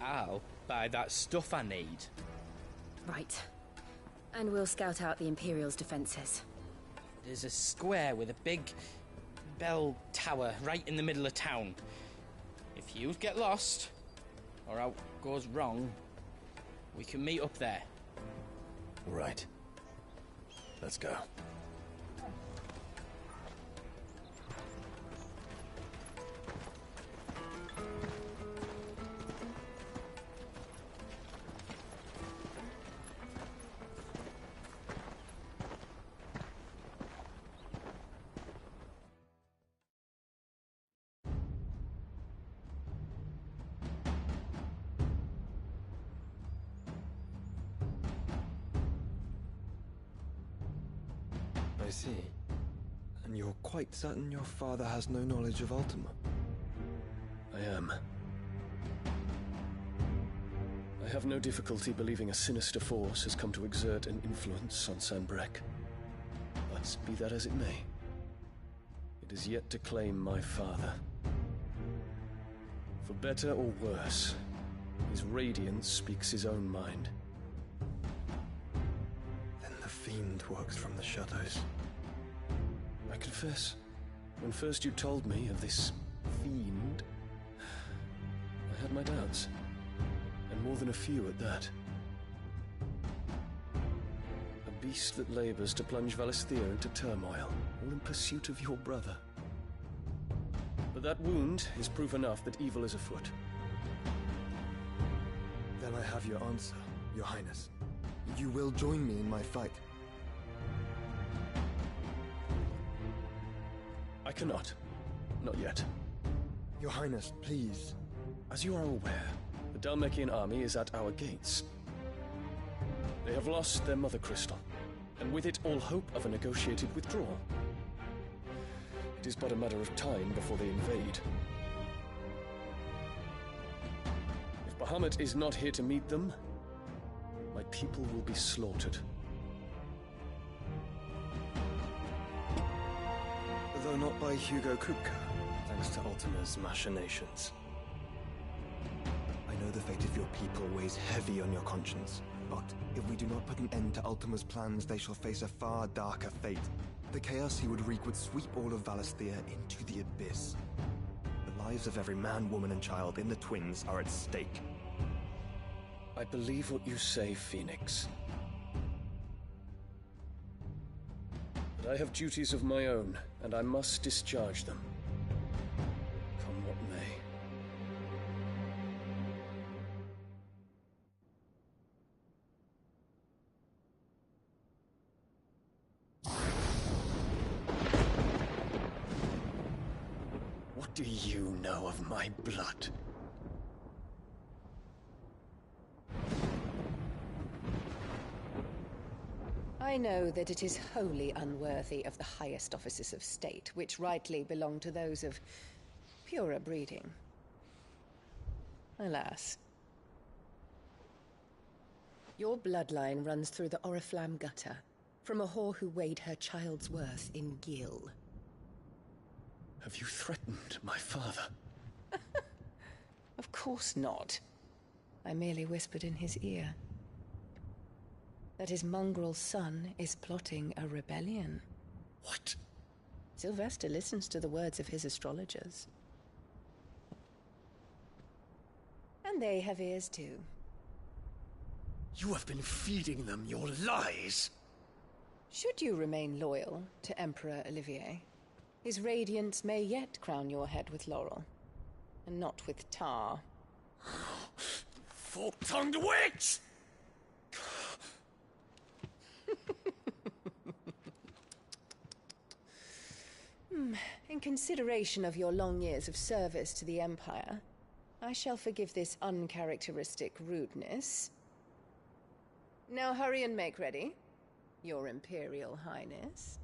I'll buy that stuff I need. Right. And we'll scout out the Imperial's defenses. There's a square with a big bell tower right in the middle of town. If you get lost, or out goes wrong, we can meet up there. All right. Let's go. I see. And you're quite certain your father has no knowledge of Ultima? I am. I have no difficulty believing a sinister force has come to exert an influence on Sanbreque. But be that as it may, it is yet to claim my father. For better or worse, his radiance speaks his own mind. Then the fiend works from the shadows. I confess, when first you told me of this fiend, I had my doubts, and more than a few at that. A beast that labors to plunge Valisthea into turmoil, all in pursuit of your brother. But that wound is proof enough that evil is afoot. Then I have your answer, Your Highness. You will join me in my fight. I cannot. Not yet. Your Highness, please. As you are aware, the Dhalmekian army is at our gates. They have lost their mother crystal, and with it all hope of a negotiated withdrawal. It is but a matter of time before they invade. If Bahamut is not here to meet them, my people will be slaughtered. Though not by Hugo Kupka, thanks to Ultima's machinations. I know the fate of your people weighs heavy on your conscience, but if we do not put an end to Ultima's plans, they shall face a far darker fate. The chaos he would wreak would sweep all of Valisthea into the abyss. The lives of every man, woman, and child in the Twins are at stake. I believe what you say, Phoenix. But I have duties of my own, and I must discharge them. Come what may. What do you know of my blood? I know that it is wholly unworthy of the highest offices of state, which rightly belong to those of purer breeding. Alas. Your bloodline runs through the Oriflamme gutter, from a whore who weighed her child's worth in gil. Have you threatened my father? Of course not. I merely whispered in his ear that his mongrel son is plotting a rebellion. What? Sylvester listens to the words of his astrologers. And they have ears too. You have been feeding them your lies! Should you remain loyal to Emperor Olivier, his radiance may yet crown your head with laurel, and not with tar. Fork-tongued witch! In consideration of your long years of service to the Empire, I shall forgive this uncharacteristic rudeness. Now hurry and make ready, Your Imperial Highness.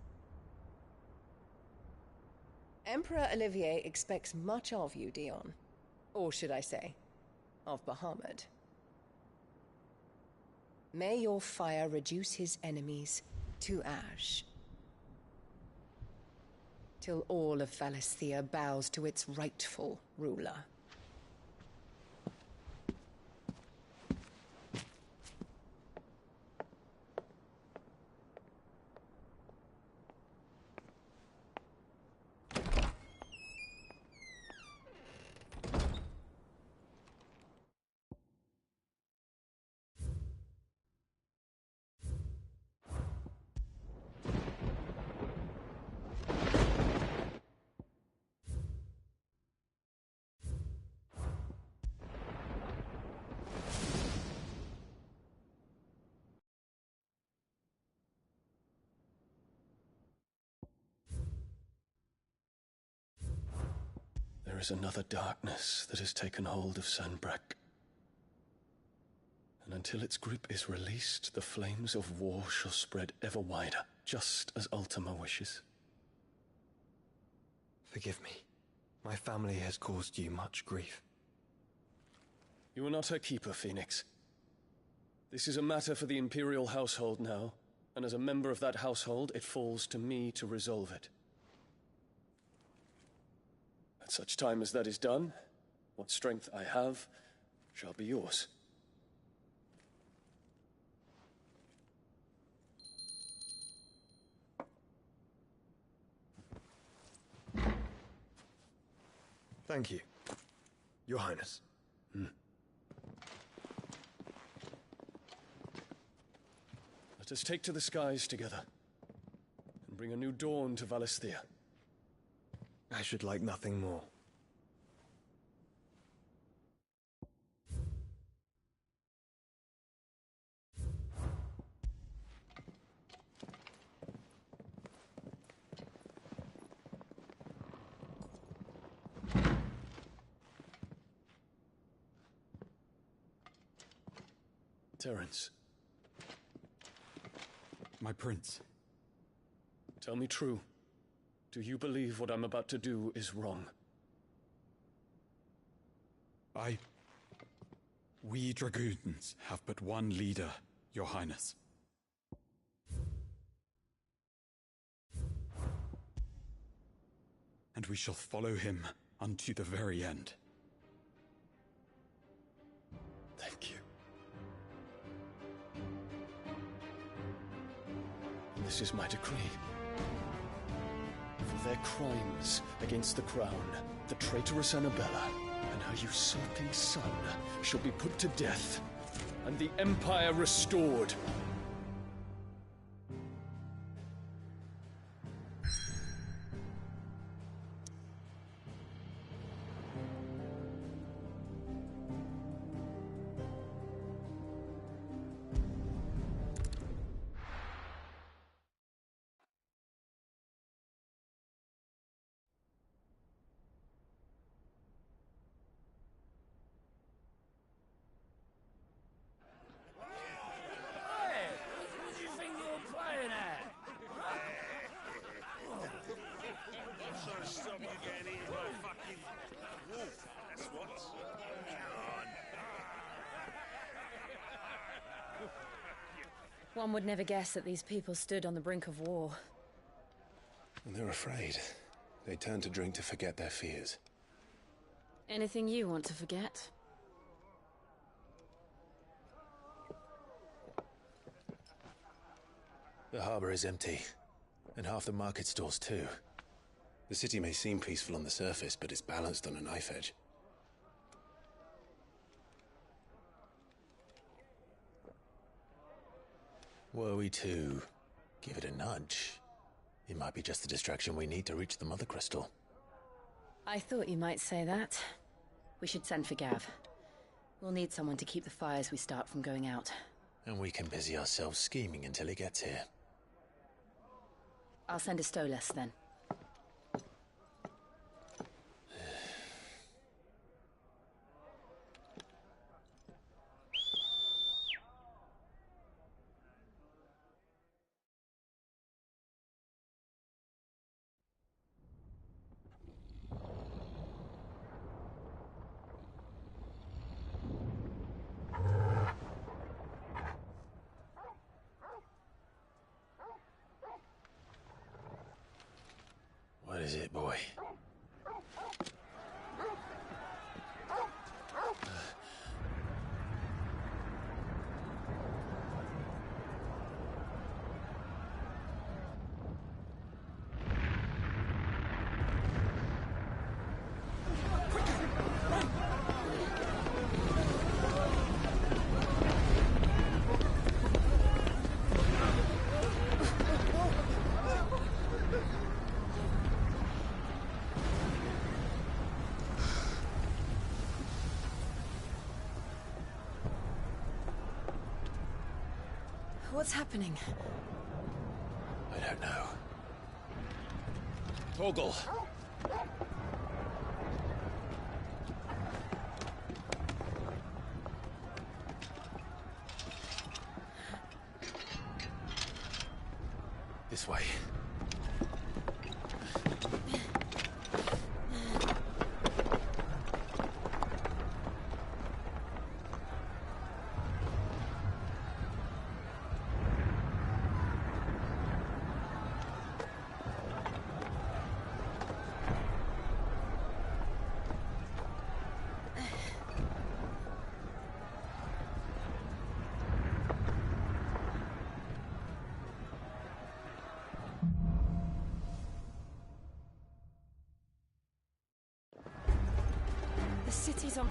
Emperor Olivier expects much of you, Dion. Or should I say, of Bahamut. May your fire reduce his enemies to ash, till all of Valisthea bows to its rightful ruler. There is another darkness that has taken hold of Sanbreque. And until its grip is released, the flames of war shall spread ever wider, just as Ultima wishes. Forgive me. My family has caused you much grief. You are not her keeper, Phoenix. This is a matter for the Imperial household now, and as a member of that household, it falls to me to resolve it. At such time as that is done, what strength I have shall be yours. Thank you, Your Highness. Let us take to the skies together, and bring a new dawn to Valisthea. I should like nothing more. Terence. My prince. Tell me true. Do you believe what I'm about to do is wrong? We Dragoons have but one leader, Your Highness. And we shall follow him unto the very end. Thank you. And this is my decree. For their crimes against the crown, the traitorous Annabella and her usurping son shall be put to death and the Empire restored. One would never guess that these people stood on the brink of war. And they're afraid. They turn to drink to forget their fears. Anything you want to forget? The harbor is empty, and half the market stalls too. The city may seem peaceful on the surface, but it's balanced on a knife edge. Were we to give it a nudge, it might be just the distraction we need to reach the Mother Crystal. I thought you might say that. We should send for Gav. We'll need someone to keep the fires we start from going out. And we can busy ourselves scheming until he gets here. I'll send a Stolas then. What is it, boy? What's happening? I don't know. Torgal! This way. The city's on...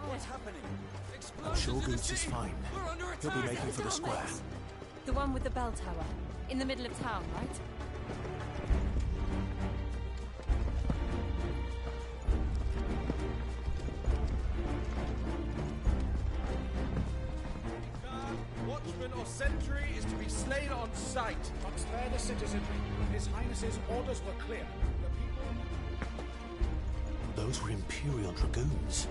What's happening? Shogun's is fine. He'll be making for the square. The one with the bell tower. In the middle of town, right? Watchman or sentry is to be slain on sight. But spare the citizenry. His Highness's orders were clear. The people... Those were Imperial Dragoons.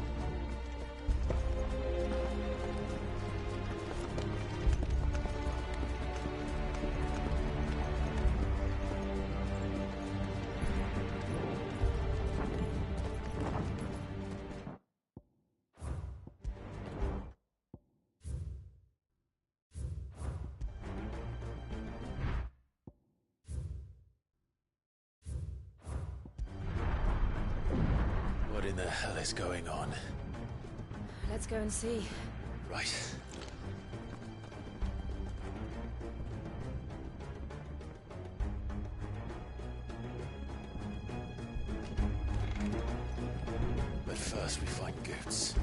What in the hell is going on? Let's go and see. Right. But first we find Goots.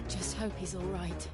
Just hope he's all right.